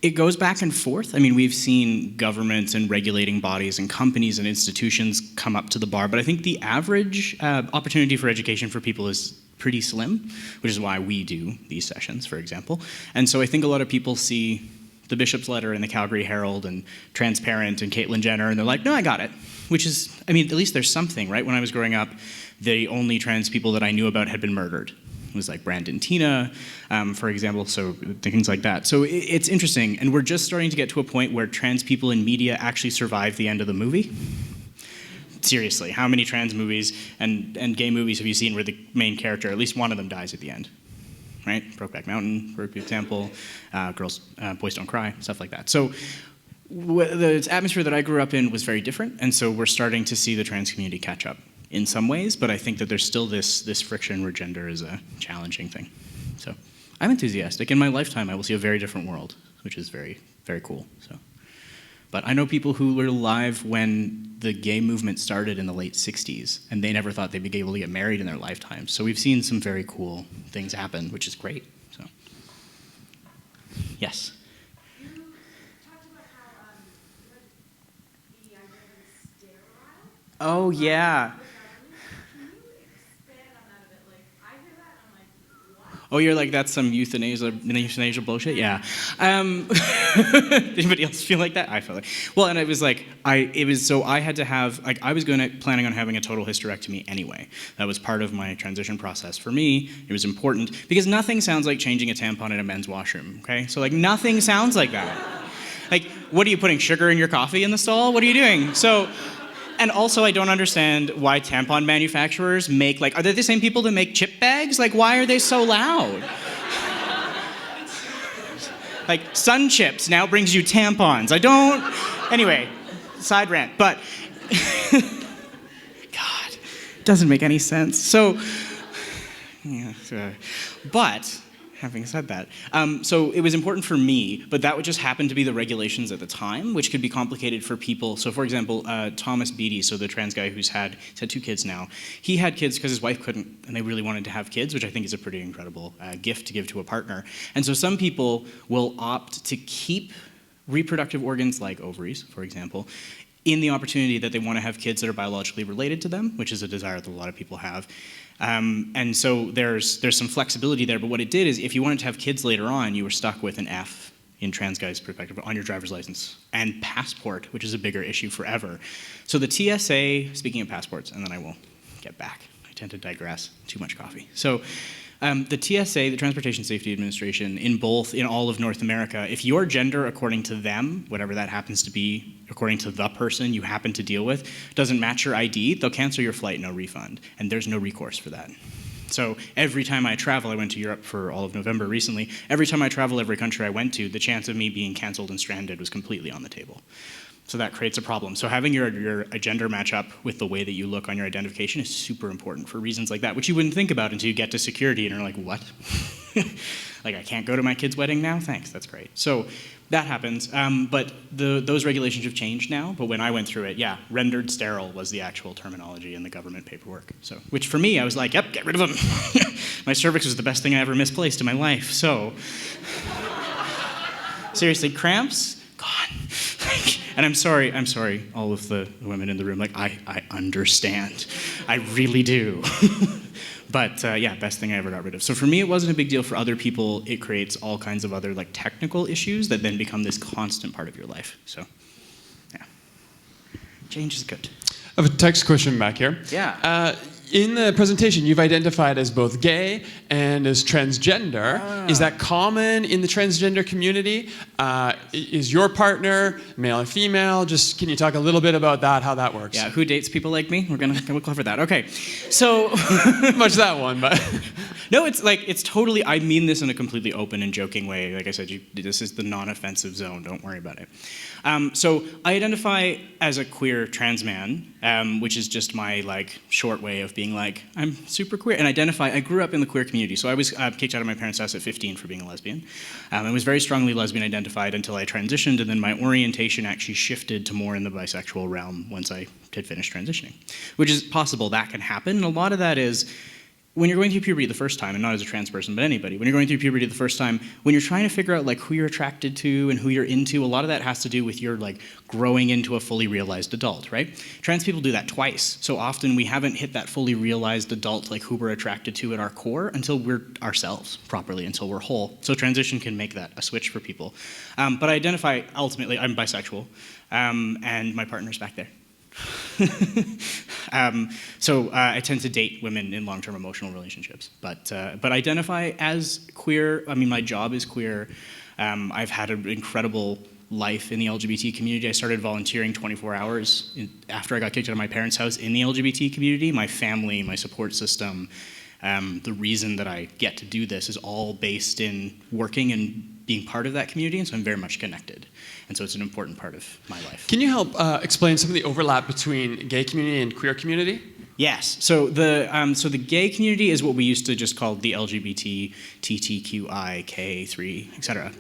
it goes back and forth. I mean, we've seen governments and regulating bodies and companies and institutions come up to the bar, but I think the average opportunity for education for people is pretty slim, which is why we do these sessions, for example. And so I think a lot of people see the Bishop's letter in the Calgary Herald and Transparent and Caitlyn Jenner, and they're like, no, I got it. Which is, I mean, at least there's something, right? When I was growing up, the only trans people that I knew about had been murdered. It was like Brandon Tina, for example, so things like that. So it's interesting, and we're just starting to get to a point where trans people in media actually survive the end of the movie. Seriously, how many trans movies and gay movies have you seen where the main character, at least one of them, dies at the end? Right? Brokeback Mountain, for example, Boys Don't Cry, stuff like that. So the atmosphere that I grew up in was very different, and so we're starting to see the trans community catch up in some ways, but I think that there's still this friction where gender is a challenging thing. So I'm enthusiastic. In my lifetime, I will see a very different world, which is very, very cool. So, but I know people who were alive when the gay movement started in the late 60s, and they never thought they'd be able to get married in their lifetime. So we've seen some very cool things happen, which is great. So, yes? You talked about how the idea of sterile. Oh, yeah. Can you expand on that a bit? Like, I hear that and I'm like, what? Oh, you're like, that's some euthanasia bullshit? Yeah. Anybody else feel like that? I felt like. Well, and it was like, I had to have, like, I was planning on having a total hysterectomy anyway. That was part of my transition process. For me, it was important because nothing sounds like changing a tampon in a men's washroom, okay? So, like, nothing sounds like that. Like, what are you putting, sugar in your coffee in the stall? What are you doing? So, and also, I don't understand why tampon manufacturers make, like, are they the same people that make chip bags? Like, why are they so loud? Like, Sun Chips now brings you tampons. I don't, anyway, side rant, but, God, doesn't make any sense. So, yeah, but, having said that, so it was important for me, but that would just happen to be the regulations at the time, which could be complicated for people. So, for example, Thomas Beattie, so the trans guy he's had 2 kids now, he had kids because his wife couldn't, and they really wanted to have kids, which I think is a pretty incredible gift to give to a partner. And so some people will opt to keep reproductive organs like ovaries, for example, in the opportunity that they want to have kids that are biologically related to them, which is a desire that a lot of people have. And so there's some flexibility there, but what it did is if you wanted to have kids later on, you were stuck with an F in trans guys' perspective on your driver's license and passport, which is a bigger issue forever. So the TSA, speaking of passports, and then I will get back. I tend to digress, too much coffee. So the TSA, the Transportation Safety Administration, in all of North America, if your gender according to them, whatever that happens to be, according to the person you happen to deal with, doesn't match your ID, they'll cancel your flight, no refund. And there's no recourse for that. So every time I travel, I went to Europe for all of November recently, every time I travel every country I went to, the chance of me being canceled and stranded was completely on the table. So that creates a problem. So having your gender match up with the way that you look on your identification is super important for reasons like that, which you wouldn't think about until you get to security and are like, what? Like, I can't go to my kid's wedding now? Thanks, that's great. So that happens. But those regulations have changed now. But when I went through it, yeah, rendered sterile was the actual terminology in the government paperwork. So, which for me, I was like, yep, get rid of them. My cervix was the best thing I ever misplaced in my life. So, seriously, cramps? Gone. And I'm sorry, all of the women in the room, like, I understand. I really do. But yeah, best thing I ever got rid of. So for me, it wasn't a big deal. For other people, it creates all kinds of other, like, technical issues that then become this constant part of your life. So, yeah. Change is good. I have a text question back here. Yeah. In the presentation, you've identified as both gay and as transgender. Ah. Is that common in the transgender community? Is your partner male and female? Just can you talk a little bit about that, how that works? Yeah, who dates people like me? We'll cover that. Okay, so Much that one, but no, it's totally. I mean this in a completely open and joking way. Like I said, this is the non-offensive zone. Don't worry about it. So I identify as a queer trans man, which is just my, like, short way of being like, I'm super queer, and I grew up in the queer community, so I was kicked out of my parents' house at 15 for being a lesbian. I was very strongly lesbian identified until I transitioned, and then my orientation actually shifted to more in the bisexual realm once I had finished transitioning, which is possible that can happen, and a lot of that is when you're going through puberty the first time, and not as a trans person, but anybody, when you're going through puberty the first time, when you're trying to figure out, like, who you're attracted to and who you're into, a lot of that has to do with your, like, growing into a fully realized adult, right? Trans people do that twice. So often we haven't hit that fully realized adult, like, who we're attracted to at our core until we're ourselves properly, until we're whole. So transition can make that a switch for people. But I identify, ultimately, I'm bisexual, and my partner's back there. So I tend to date women in long-term emotional relationships, but identify as queer. I mean, my job is queer. I've had an incredible life in the LGBT community. I started volunteering 24 hours after I got kicked out of my parents' house in the LGBT community. My family, my support system, the reason that I get to do this is all based in working and being part of that community, and so I'm very much connected. And so it's an important part of my life. Can you help explain some of the overlap between gay community and queer community? Yes. So the gay community is what we used to just call the LGBT, TTQIK3, etc.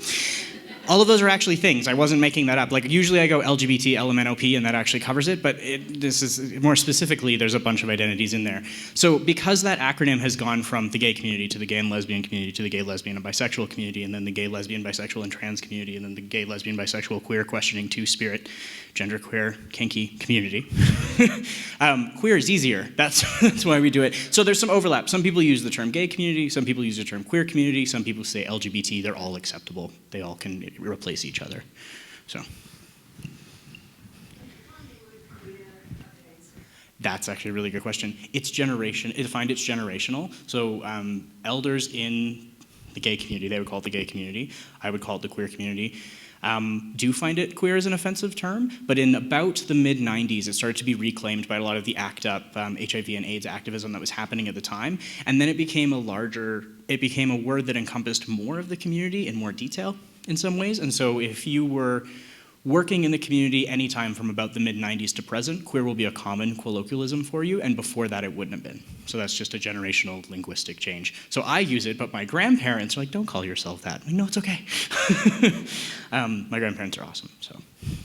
All of those are actually things. I wasn't making that up. Like usually I go LGBT, LMNOP, and that actually covers it, but this is more specifically, there's a bunch of identities in there. So because that acronym has gone from the gay community to the gay and lesbian community to the gay, lesbian, and bisexual community, and then the gay, lesbian, bisexual, and trans community, and then the gay, lesbian, bisexual, queer, questioning, two-spirit, genderqueer, kinky community. Queer is easier. That's why we do it. So there's some overlap. Some people use the term gay community, some people use the term queer community, some people say LGBT. They're all acceptable. They all can replace each other. So that's actually a really good question. It's generation. I find it's generational. So elders in the gay community, they would call it the gay community. I would call it the queer community. Do find it queer as an offensive term, but in about the mid-90s, it started to be reclaimed by a lot of the ACT UP HIV and AIDS activism that was happening at the time, and then it became a word that encompassed more of the community in more detail in some ways, and so if you were working in the community anytime from about the mid-90s to present, queer will be a common colloquialism for you, and before that it wouldn't have been. So that's just a generational linguistic change. So I use it, but my grandparents are like, don't call yourself that. I'm like, no, it's okay. My grandparents are awesome, so. Anybody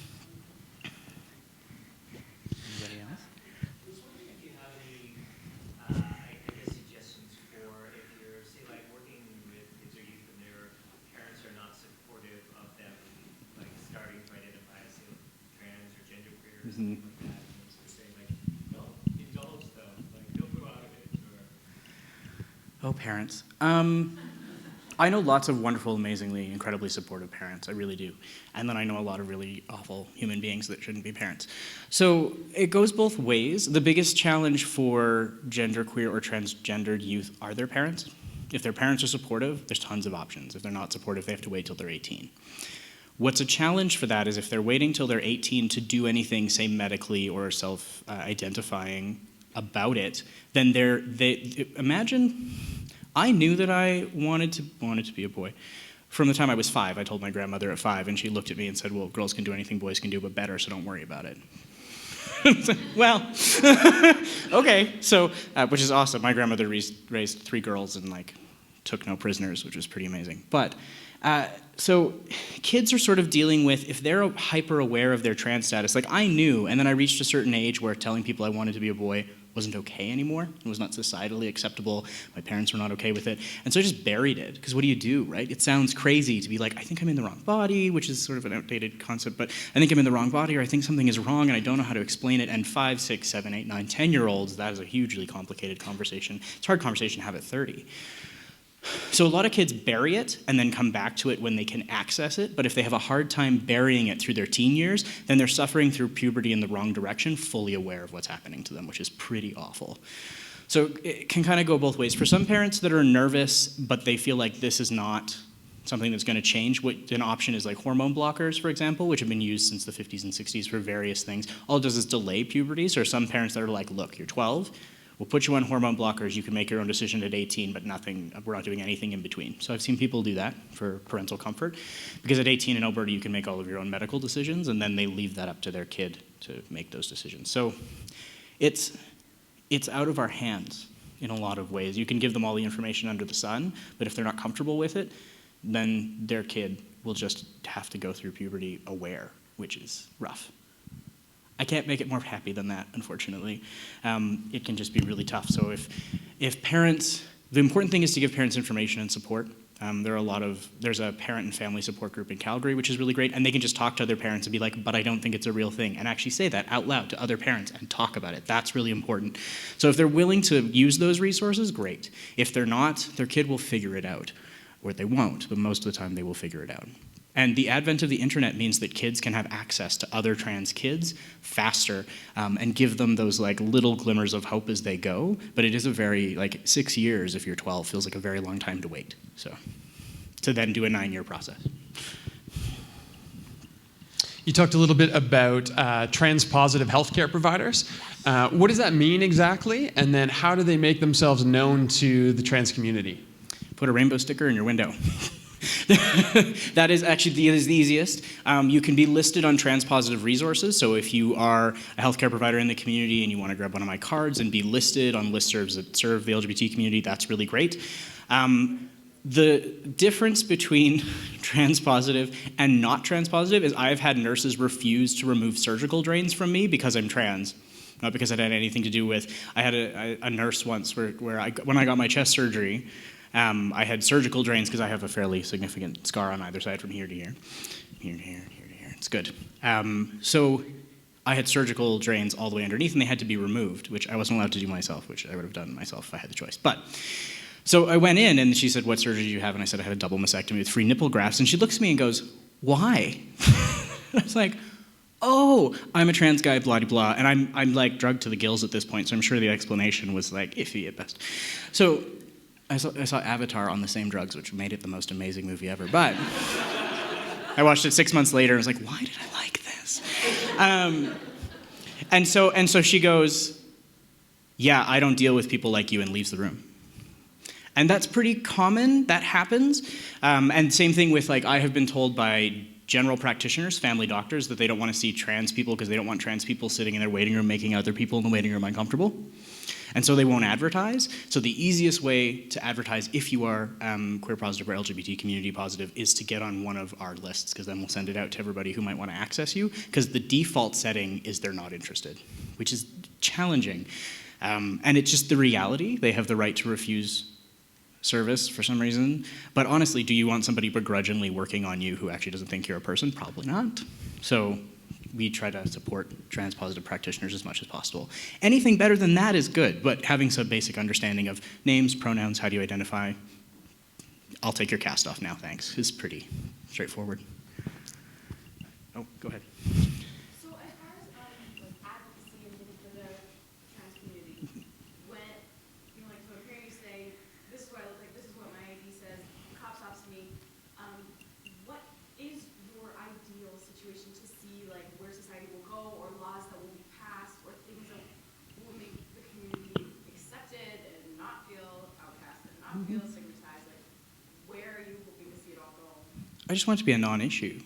else? I was wondering if you have any, suggestions for if you're, say, like working with kids or youth and their parents are not supportive of them, like starting to identify as trans or genderqueer or something like that, and sort of saying like, don't indulge them, like don't go out of it, or. Oh, parents. I know lots of wonderful, amazingly, incredibly supportive parents. I really do. And then I know a lot of really awful human beings that shouldn't be parents. So it goes both ways. The biggest challenge for genderqueer or transgendered youth are their parents. If their parents are supportive, there's tons of options. If they're not supportive, they have to wait till they're 18. What's a challenge for that is if they're waiting till they're 18 to do anything, say medically or self-identifying about it, then imagine. I knew that I wanted to be a boy. From the time I was 5, I told my grandmother at 5, and she looked at me and said, well, girls can do anything boys can do, but better, so don't worry about it. Well, okay, so, which is awesome. My grandmother raised 3 girls and, took no prisoners, which was pretty amazing. But, so kids are sort of dealing with, if they're hyper aware of their trans status, I knew, and then I reached a certain age where telling people I wanted to be a boy wasn't okay anymore. It was not societally acceptable. My parents were not okay with it. And so I just buried it, because what do, right? It sounds crazy to be like, I think I'm in the wrong body, which is sort of an outdated concept, but I think I'm in the wrong body, or I think something is wrong and I don't know how to explain it. And 5, 6, 7, 8, 9, 10-year-olds, that is a hugely complicated conversation. It's a hard conversation to have at 30. So a lot of kids bury it and then come back to it when they can access it, but if they have a hard time burying it through their teen years, then they're suffering through puberty in the wrong direction, fully aware of what's happening to them, which is pretty awful. So it can kind of go both ways. For some parents that are nervous, but they feel like this is not something that's going to change, an option is like hormone blockers, for example, which have been used since the 50s and 60s for various things. All it does is delay puberty. So some parents that are like, look, you're 12, we'll put you on hormone blockers. You can make your own decision at 18, but we're not doing anything in between. So I've seen people do that for parental comfort, because at 18 in Alberta, you can make all of your own medical decisions, and then they leave that up to their kid to make those decisions. So it's out of our hands in a lot of ways. You can give them all the information under the sun, but if they're not comfortable with it, then their kid will just have to go through puberty aware, which is rough. I can't make it more happy than that, unfortunately. It can just be really tough. So if parents, the important thing is to give parents information and support. There's a parent and family support group in Calgary, which is really great, and they can just talk to other parents and be like, but I don't think it's a real thing, and actually say that out loud to other parents and talk about it. That's really important. So if they're willing to use those resources, great. If they're not, their kid will figure it out, or they won't, but most of the time they will figure it out. And the advent of the internet means that kids can have access to other trans kids faster and give them those little glimmers of hope as they go. But it is a very, 6 years if you're 12 feels like a very long time to wait. So to then do a 9-year process. You talked a little bit about trans-positive healthcare providers. What does that mean exactly? And then how do they make themselves known to the trans community? Put a rainbow sticker in your window. That is actually the easiest. You can be listed on trans-positive resources. So if you are a healthcare provider in the community and you want to grab one of my cards and be listed on listservs that serve the LGBT community, that's really great. The difference between trans-positive and not trans-positive is I've had nurses refuse to remove surgical drains from me because I'm trans. Not because it had anything to do with, I had a nurse once where when I got my chest surgery, I had surgical drains because I have a fairly significant scar on either side from here to here. Here to here, here to here. It's good. So I had surgical drains all the way underneath, and they had to be removed, which I wasn't allowed to do myself, which I would have done myself if I had the choice. But so I went in, and she said, "What surgery did you have?" And I said, "I had a double mastectomy with 3 nipple grafts." And she looks at me and goes, "Why?" I was like, "Oh, I'm a trans guy, blah, blah, blah." And I'm like drugged to the gills at this point, so I'm sure the explanation was like iffy at best. So I saw Avatar on the same drugs, which made it the most amazing movie ever. But I watched it 6 months later and was like, why did I like this? And so she goes, "Yeah, I don't deal with people like you," and leaves the room. And that's pretty common. That happens. And same thing with, like, I have been told by general practitioners, family doctors, that they don't want to see trans people because they don't want trans people sitting in their waiting room making other people in the waiting room uncomfortable. And so they won't advertise. So the easiest way to advertise if you are queer positive or LGBT community positive is to get on one of our lists, because then we'll send it out to everybody who might want to access you, because the default setting is they're not interested, which is challenging. And it's just the reality. They have the right to refuse service for some reason. But honestly, do you want somebody begrudgingly working on you who actually doesn't think you're a person? Probably not. So we try to support trans-positive practitioners as much as possible. Anything better than that is good, but having some basic understanding of names, pronouns, how do you identify, "I'll take your cast off now, thanks," is pretty straightforward. Oh, go ahead. So as far as like advocacy and things for the trans community, when like to a parent you say, "This is what I look like, this is what my ID says," the cop stops me, what is your ideal situation to see like where society will go, or laws that will be passed, or things that will make the community accepted and not feel outcast and not feel stigmatized? Like, where are you hoping to see it all go? I just want it to be a non-issue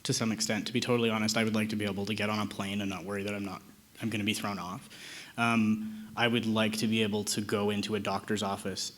to some extent. To be totally honest, I would like to be able to get on a plane and not worry that I'm going to be thrown off. I would like to be able to go into a doctor's office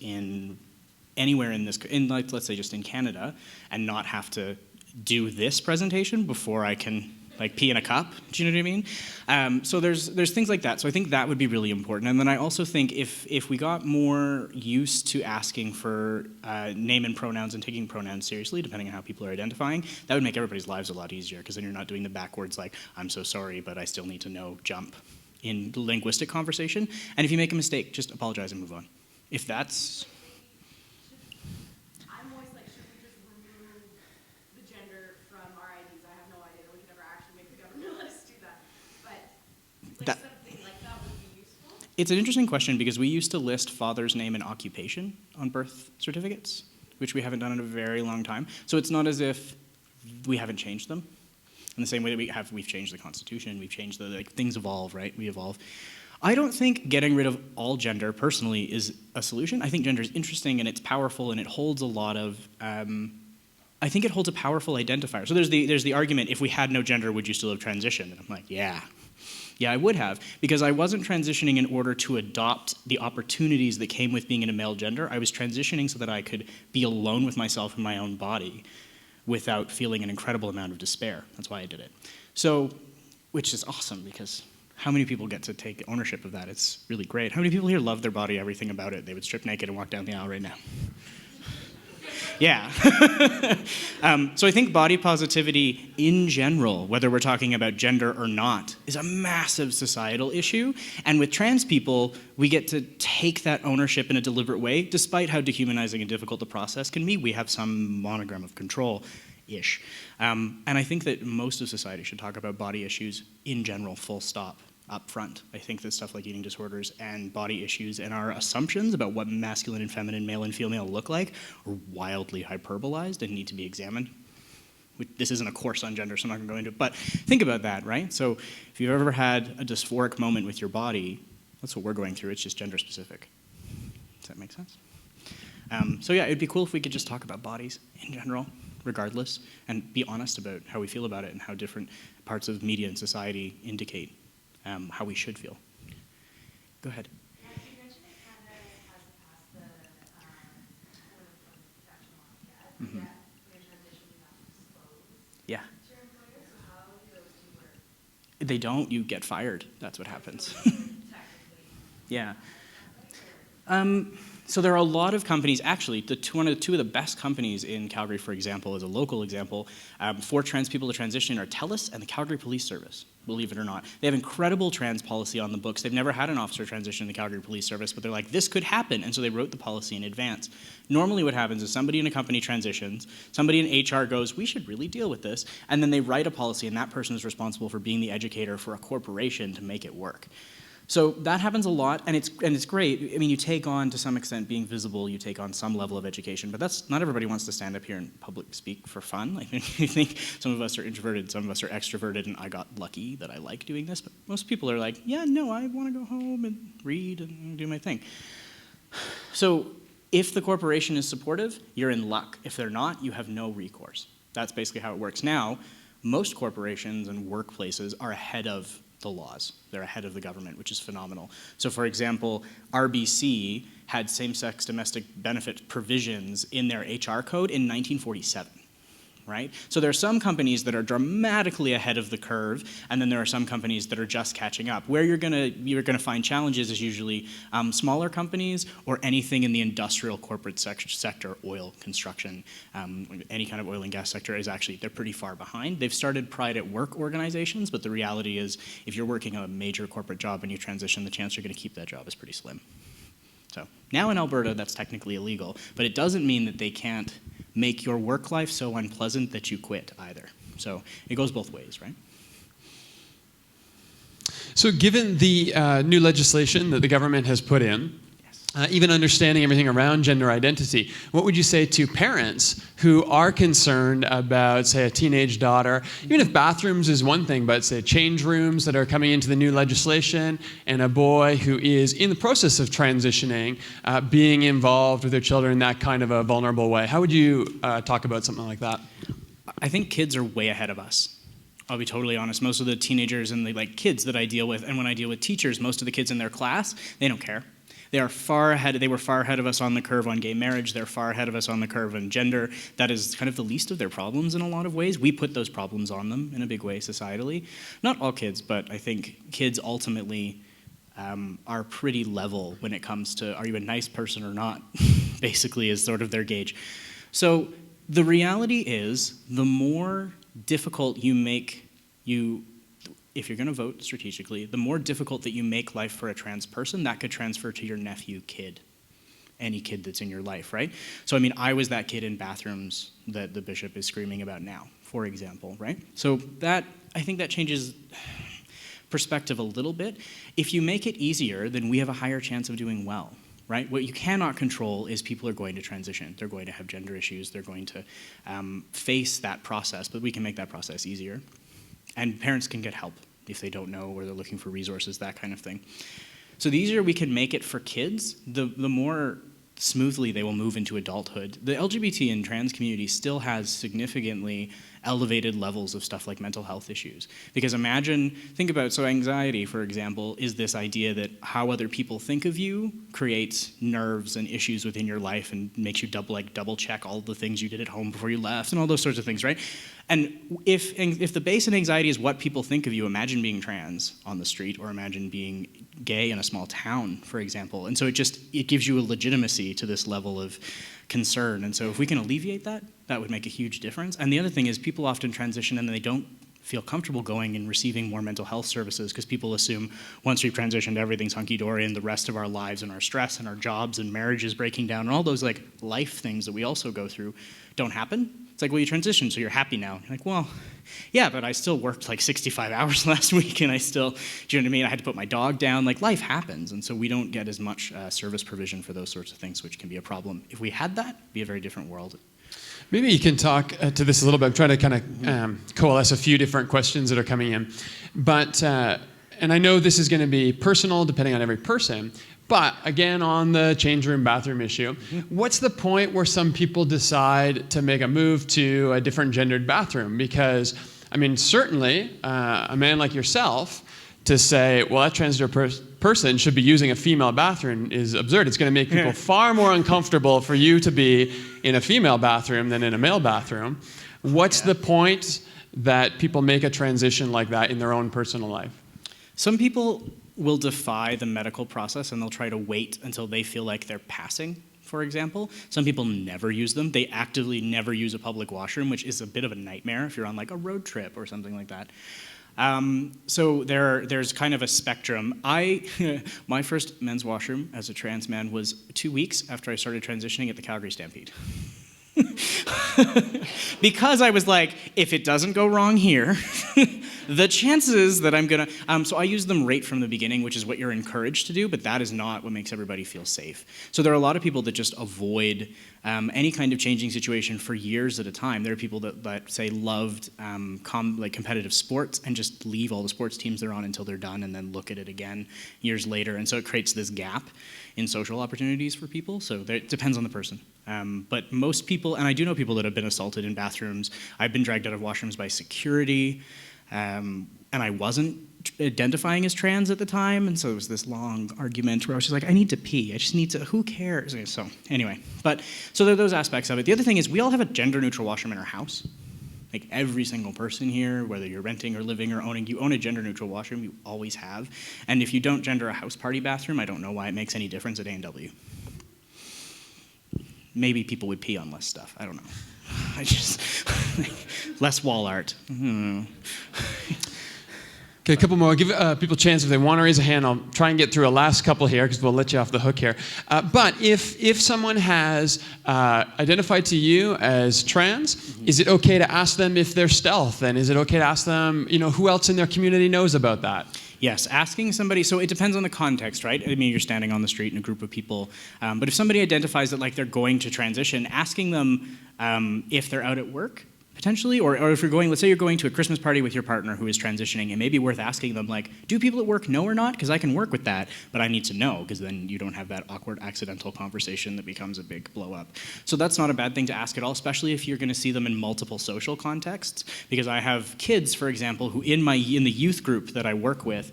anywhere like, let's say just in Canada, and not have to do this presentation before I can like pee in a cup. Do you know what I mean? So there's things like that. So I think that would be really important. And then I also think if we got more used to asking for name and pronouns and taking pronouns seriously, depending on how people are identifying, that would make everybody's lives a lot easier, because then you're not doing the backwards like, "I'm so sorry, but I still need to know," jump in linguistic conversation. And if you make a mistake, just apologize and move on. If that's... I'm always like, should we just remove the gender from our IDs? I have no idea that we could ever actually make the government let us do that. But like something like that would be useful. It's an interesting question, because we used to list father's name and occupation on birth certificates, which we haven't done in a very long time. So it's not as if we haven't changed them. In the same way that we've changed the Constitution, we've changed things evolve, right? We evolve. I don't think getting rid of all gender, personally, is a solution. I think gender is interesting and it's powerful and it holds a lot of, I think it holds a powerful identifier. So there's the argument, if we had no gender, would you still have transitioned? And I'm like, yeah, I would have, because I wasn't transitioning in order to adopt the opportunities that came with being in a male gender. I was transitioning so that I could be alone with myself in my own body without feeling an incredible amount of despair. That's why I did it. So, which is awesome, because how many people get to take ownership of that? It's really great. How many people here love their body, everything about it? They would strip naked and walk down the aisle right now. Yeah. So I think body positivity in general, whether we're talking about gender or not, is a massive societal issue. And with trans people, we get to take that ownership in a deliberate way, despite how dehumanizing and difficult the process can be. We have some monogram of control-ish. And I think that most of society should talk about body issues in general, full stop, up front. I think that stuff like eating disorders and body issues and our assumptions about what masculine and feminine, male and female look like are wildly hyperbolized and need to be examined. This isn't a course on gender, so I'm not going to go into it, but think about that, right? So if you've ever had a dysphoric moment with your body, that's what we're going through. It's just gender specific. Does that make sense? So yeah, it'd be cool if we could just talk about bodies in general, regardless, and be honest about how we feel about it and how different parts of media and society indicate how we should feel. Go ahead. Yeah, you mentioned that Canada hasn't passed the women from protection law yet, but yet for your transition you have to disclose Yeah. to your employer, so how do those two work? They don't, you get fired. That's what happens. Technically. Yeah. So there are a lot of companies, actually, two of the best companies in Calgary, for example, as a local example, for trans people to transition are TELUS and the Calgary Police Service, believe it or not. They have incredible trans policy on the books. They've never had an officer transition in the Calgary Police Service, but they're like, this could happen, and so they wrote the policy in advance. Normally what happens is somebody in a company transitions, somebody in HR goes, we should really deal with this, and then they write a policy, and that person is responsible for being the educator for a corporation to make it work. So that happens a lot, and it's great. I mean, you take on, to some extent, being visible, you take on some level of education, but not everybody wants to stand up here and public speak for fun. I think some of us are introverted, some of us are extroverted, and I got lucky that I like doing this, but most people are like, yeah, no, I want to go home and read and do my thing. So if the corporation is supportive, you're in luck. If they're not, you have no recourse. That's basically how it works. Now, most corporations and workplaces are ahead of the laws. They're ahead of the government, which is phenomenal. So for example, RBC had same-sex domestic benefit provisions in their HR code in 1947, right? So there are some companies that are dramatically ahead of the curve, and then there are some companies that are just catching up. Where you're gonna find challenges is usually smaller companies or anything in the industrial corporate sector, oil, construction, any kind of oil and gas sector they're pretty far behind. They've started pride at work organizations, but the reality is if you're working a major corporate job and you transition, the chance you're gonna keep that job is pretty slim. So now in Alberta, that's technically illegal, but it doesn't mean that they can't make your work life so unpleasant that you quit either. So it goes both ways, right? So given the new legislation that the government has put in, even understanding everything around gender identity, what would you say to parents who are concerned about, say, a teenage daughter, even if bathrooms is one thing, but say change rooms that are coming into the new legislation, and a boy who is in the process of transitioning, being involved with their children in that kind of a vulnerable way? How would you talk about something like that? I think kids are way ahead of us. I'll be totally honest. Most of the teenagers and the kids that I deal with, and when I deal with teachers, most of the kids in their class, they don't care. They were far ahead of us on the curve on gay marriage. They're far ahead of us on the curve on gender. That is kind of the least of their problems in a lot of ways. We put those problems on them in a big way societally. Not all kids, but I think kids ultimately are pretty level when it comes to, are you a nice person or not, basically is sort of their gauge. So the reality is, the more difficult you make if you're going to vote strategically, the more difficult that you make life for a trans person, that could transfer to your nephew, kid, any kid that's in your life, right? So, I mean, I was that kid in bathrooms that the bishop is screaming about now, for example, right? So I think that changes perspective a little bit. If you make it easier, then we have a higher chance of doing well, right? What you cannot control is people are going to transition. They're going to have gender issues. They're going to face that process, but we can make that process easier. And parents can get help if they don't know or they're looking for resources, that kind of thing. So the easier we can make it for kids, the more smoothly they will move into adulthood. The LGBT and trans community still has significantly elevated levels of stuff like mental health issues. Because think about, so anxiety, for example, is this idea that how other people think of you creates nerves and issues within your life and makes you double check all the things you did at home before you left and all those sorts of things, right? And if the base in anxiety is what people think of you, imagine being trans on the street or imagine being gay in a small town, for example. And so it gives you a legitimacy to this level of concern. And so if we can alleviate that, that would make a huge difference. And the other thing is people often transition and they don't feel comfortable going and receiving more mental health services because people assume once we've transitioned, everything's hunky-dory and the rest of our lives and our stress and our jobs and marriages breaking down and all those life things that we also go through don't happen. It's like, well, you transitioned, so you're happy now. You're like, well, yeah, but I still worked 65 hours last week, and do you know what I mean? I had to put my dog down. Life happens, and so we don't get as much service provision for those sorts of things, which can be a problem. If we had that, it'd be a very different world. Maybe you can talk to this a little bit. I'm trying to kind of coalesce a few different questions that are coming in. But, and I know this is going to be personal depending on every person, But again, on the change room, bathroom issue, what's the point where some people decide to make a move to a different gendered bathroom? Because, I mean, certainly a man like yourself to say, well, that transgender person should be using a female bathroom is absurd. It's going to make people far more uncomfortable for you to be in a female bathroom than in a male bathroom. What's the point that people make a transition like that in their own personal life? Some people will defy the medical process and they'll try to wait until they feel like they're passing, for example. Some people never use them. They actively never use a public washroom, which is a bit of a nightmare if you're on like a road trip or something like that. So there's kind of a spectrum. My first men's washroom as a trans man was 2 weeks after I started transitioning at the Calgary Stampede. Because I was like, if it doesn't go wrong here, the chances that I'm gonna, so I use them right from the beginning, which is what you're encouraged to do, but that is not what makes everybody feel safe. So there are a lot of people that just avoid any kind of changing situation for years at a time. There are people that say loved like competitive sports and just leave all the sports teams they're on until they're done and then look at it again years later. And so it creates this gap in social opportunities for people. So it depends on the person. But most people, and I do know people that have been assaulted in bathrooms. I've been dragged out of washrooms by security, and I wasn't identifying as trans at the time, and so it was this long argument where I was just like, I need to pee. I just need to, who cares? So anyway, so there are those aspects of it. The other thing is we all have a gender-neutral washroom in our house. Like every single person here, whether you're renting or living or owning, you own a gender-neutral washroom, you always have. And if you don't gender a house party bathroom, I don't know why it makes any difference at A&W. Maybe people would pee on less stuff. I don't know. I just less wall art. Okay, a couple more. I'll give people a chance if they want to raise a hand. I'll try and get through a last couple here because we'll let you off the hook here. But if someone has identified to you as trans, is it okay to ask them if they're stealth? And is it okay to ask them, who else in their community knows about that? Yes, asking somebody, so it depends on the context, right? I mean, you're standing on the street in a group of people, but if somebody identifies that like they're going to transition, asking them if they're out at work, potentially, or if you're going, let's say you're going to a Christmas party with your partner who is transitioning, it may be worth asking them like, do people at work know or not? Because I can work with that, but I need to know, because then you don't have that awkward accidental conversation that becomes a big blow up. So that's not a bad thing to ask at all, especially if you're gonna see them in multiple social contexts, because I have kids, for example, who in the youth group that I work with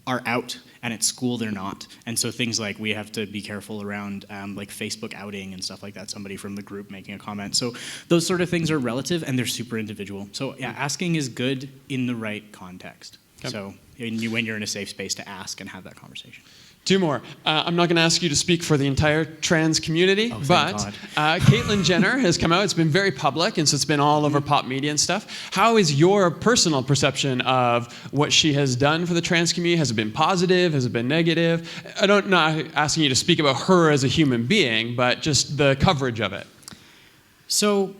are out, and at school they're not. And so things like we have to be careful around like Facebook outing and stuff like that, somebody from the group making a comment. So those sort of things are relative and they're super individual. So yeah, asking is good in the right context. Okay. So when you're in a safe space to ask and have that conversation. Two more. I'm not going to ask you to speak for the entire trans community, but Caitlyn Jenner has come out. It's been very public, and so it's been all over pop media and stuff. How is your personal perception of what she has done for the trans community? Has it been positive? Has it been negative? I'm not asking you to speak about her as a human being, but just the coverage of it. So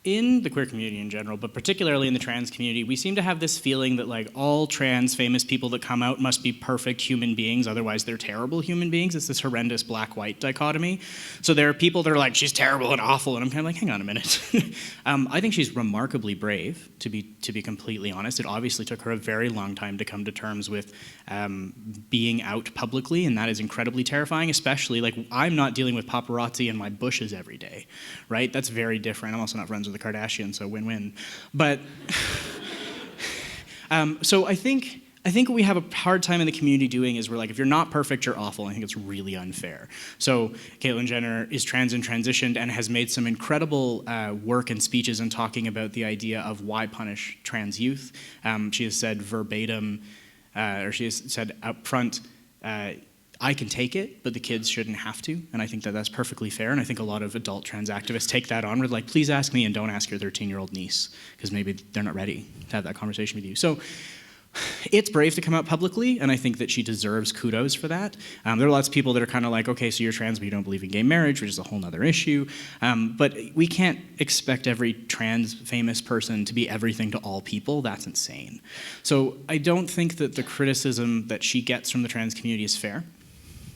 in the queer community in general, but particularly in the trans community, we seem to have this feeling that like all trans famous people that come out must be perfect human beings, otherwise they're terrible human beings. It's this horrendous black-white dichotomy. So there are people that are like, she's terrible and awful, and I'm kind of like, hang on a minute. I think she's remarkably brave, to be completely honest. It obviously took her a very long time to come to terms with being out publicly, and that is incredibly terrifying, especially like I'm not dealing with paparazzi in my bushes every day, right? That's very different. I'm also not friends with the Kardashians, so win-win. But so I think what we have a hard time in the community doing is we're like, if you're not perfect, you're awful. I think it's really unfair. So Caitlyn Jenner is trans and transitioned and has made some incredible work and speeches in talking about the idea of why punish trans youth. She has said verbatim, or she has said up front, I can take it, but the kids shouldn't have to, and I think that that's perfectly fair, and I think a lot of adult trans activists take that on. We're like, please ask me and don't ask your 13-year-old niece, because maybe they're not ready to have that conversation with you. So it's brave to come out publicly, and I think that she deserves kudos for that. There are lots of people that are kind of like, okay, so you're trans, but you don't believe in gay marriage, which is a whole other issue. But we can't expect every trans famous person to be everything to all people. That's insane. So I don't think that the criticism that she gets from the trans community is fair.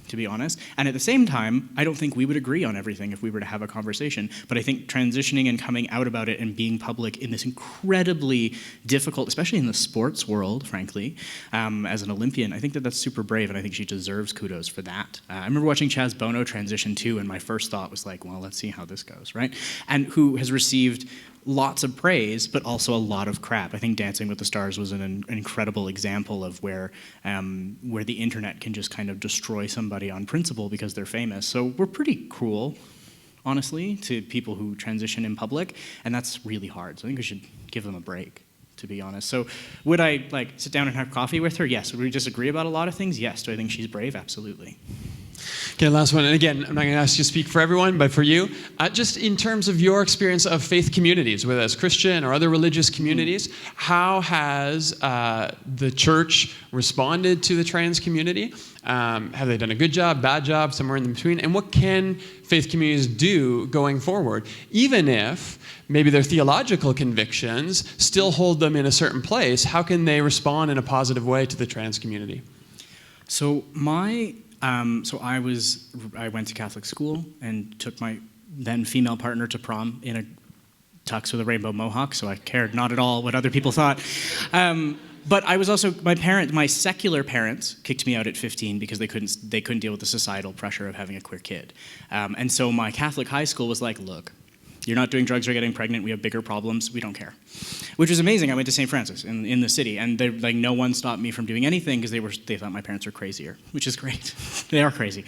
to be honest. And at the same time, I don't think we would agree on everything if we were to have a conversation. But I think transitioning and coming out about it and being public in this incredibly difficult, especially in the sports world, frankly, as an Olympian, I think that that's super brave, and I think she deserves kudos for that. I remember watching Chaz Bono transition too, and my first thought was like, well, let's see how this goes, right? And who has received lots of praise, but also a lot of crap. I think Dancing with the Stars was an incredible example of where the internet can just kind of destroy somebody on principle because they're famous. So we're pretty cruel, honestly, to people who transition in public, and that's really hard. So I think we should give them a break, to be honest. So would I sit down and have coffee with her? Yes. Would we disagree about a lot of things? Yes. Do I think she's brave? Absolutely. Okay, last one. And again, I'm not going to ask you to speak for everyone, but for you, just in terms of your experience of faith communities, whether that's Christian or other religious communities, how has the church responded to the trans community? Have they done a good job, bad job, somewhere in between? And what can faith communities do going forward, even if maybe their theological convictions still hold them in a certain place? How can they respond in a positive way to the trans community? So I went to Catholic school and took my then female partner to prom in a tux with a rainbow mohawk, so I cared not at all what other people thought. But I was also, my secular parents kicked me out at 15 because they couldn't deal with the societal pressure of having a queer kid. And so my Catholic high school was like, look, you're not doing drugs or getting pregnant, we have bigger problems, we don't care. Which was amazing. I went to St. Francis in the city, and no one stopped me from doing anything because they thought my parents were crazier, which is great. They are crazy.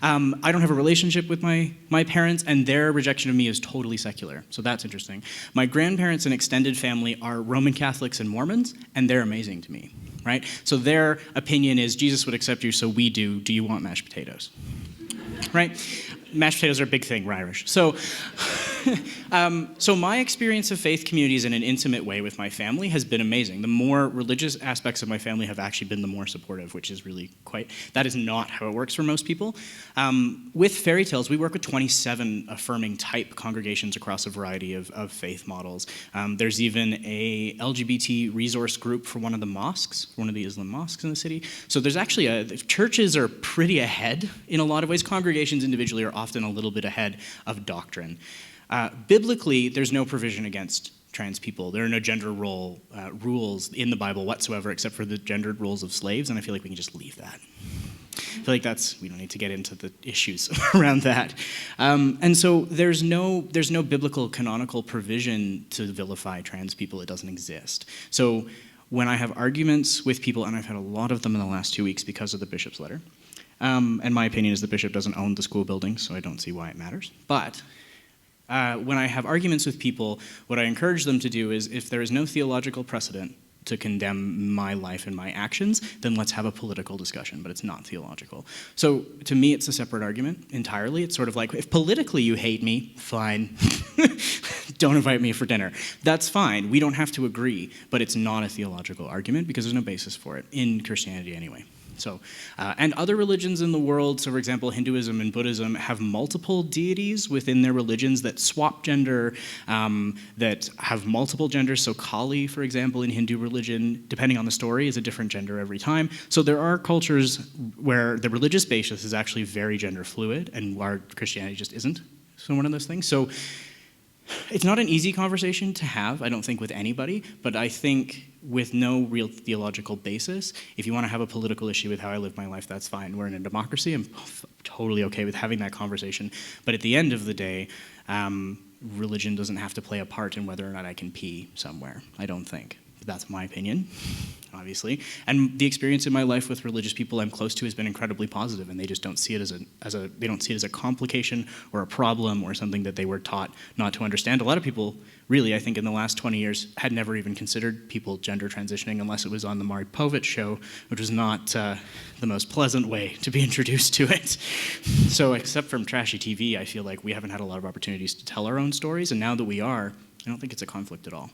I don't have a relationship with my parents, and their rejection of me is totally secular, so that's interesting. My grandparents and extended family are Roman Catholics and Mormons, and they're amazing to me, right? So their opinion is, Jesus would accept you, so we do. Do you want mashed potatoes? Right? Mashed potatoes are a big thing, we're Irish. So my experience of faith communities in an intimate way with my family has been amazing. The more religious aspects of my family have actually been the more supportive, which is really that is not how it works for most people. With Fairy Tales, we work with 27 affirming type congregations across a variety of faith models. There's even a LGBT resource group for one of the mosques, one of the Islam mosques in the city. So there's actually churches are pretty ahead in a lot of ways. Congregations individually are often a little bit ahead of doctrine. Biblically, there's no provision against trans people. There are no gender role rules in the Bible whatsoever, except for the gendered roles of slaves, and I feel like we can just leave that. I feel like we don't need to get into the issues around that. And so there's no biblical canonical provision to vilify trans people. It doesn't exist. So when I have arguments with people, and I've had a lot of them in the last 2 weeks because of the bishop's letter, and my opinion is the bishop doesn't own the school building, so I don't see why it matters. But when I have arguments with people, what I encourage them to do is, if there is no theological precedent to condemn my life and my actions, then let's have a political discussion, but it's not theological. So to me, it's a separate argument entirely. It's sort of like, if politically you hate me, fine. Don't invite me for dinner. That's fine. We don't have to agree, but it's not a theological argument because there's no basis for it, in Christianity anyway. So, and other religions in the world, so for example, Hinduism and Buddhism have multiple deities within their religions that swap gender, that have multiple genders. So Kali, for example, in Hindu religion, depending on the story, is a different gender every time. So there are cultures where the religious basis is actually very gender fluid, and our Christianity just isn't. So one of those things. So it's not an easy conversation to have, I don't think, with anybody, but I think with no real theological basis, if you want to have a political issue with how I live my life, that's fine. We're in a democracy. I'm totally okay with having that conversation. But at the end of the day, religion doesn't have to play a part in whether or not I can pee somewhere, I don't think. That's my opinion, obviously. And the experience in my life with religious people I'm close to has been incredibly positive, and they just don't see it they don't see it as a complication or a problem or something that they were taught not to understand. A lot of people, really, I think in the last 20 years, had never even considered people gender transitioning unless it was on the Maury Povich show, which was not the most pleasant way to be introduced to it. So except from trashy TV, I feel like we haven't had a lot of opportunities to tell our own stories, and now that we are, I don't think it's a conflict at all.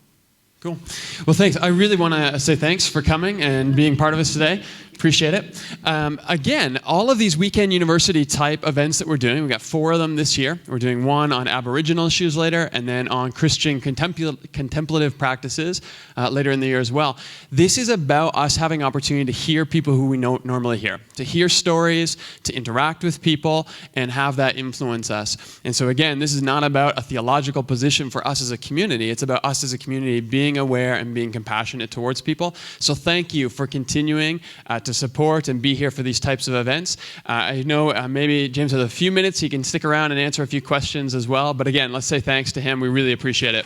Cool. Well, thanks. I really want to say thanks for coming and being part of us today. Appreciate it. Again, all of these weekend university type events that we're doing, we've got 4 of them this year. We're doing one on Aboriginal issues later, and then on Christian contemplative practices later in the year as well. This is about us having opportunity to hear people who we don't normally hear, to hear stories, to interact with people, and have that influence us. And so again, this is not about a theological position for us as a community. It's about us as a community being aware and being compassionate towards people. So thank you for continuing to support and be here for these types of events. I know maybe James has a few minutes. He can stick around and answer a few questions as well. But again, let's say thanks to him. We really appreciate it.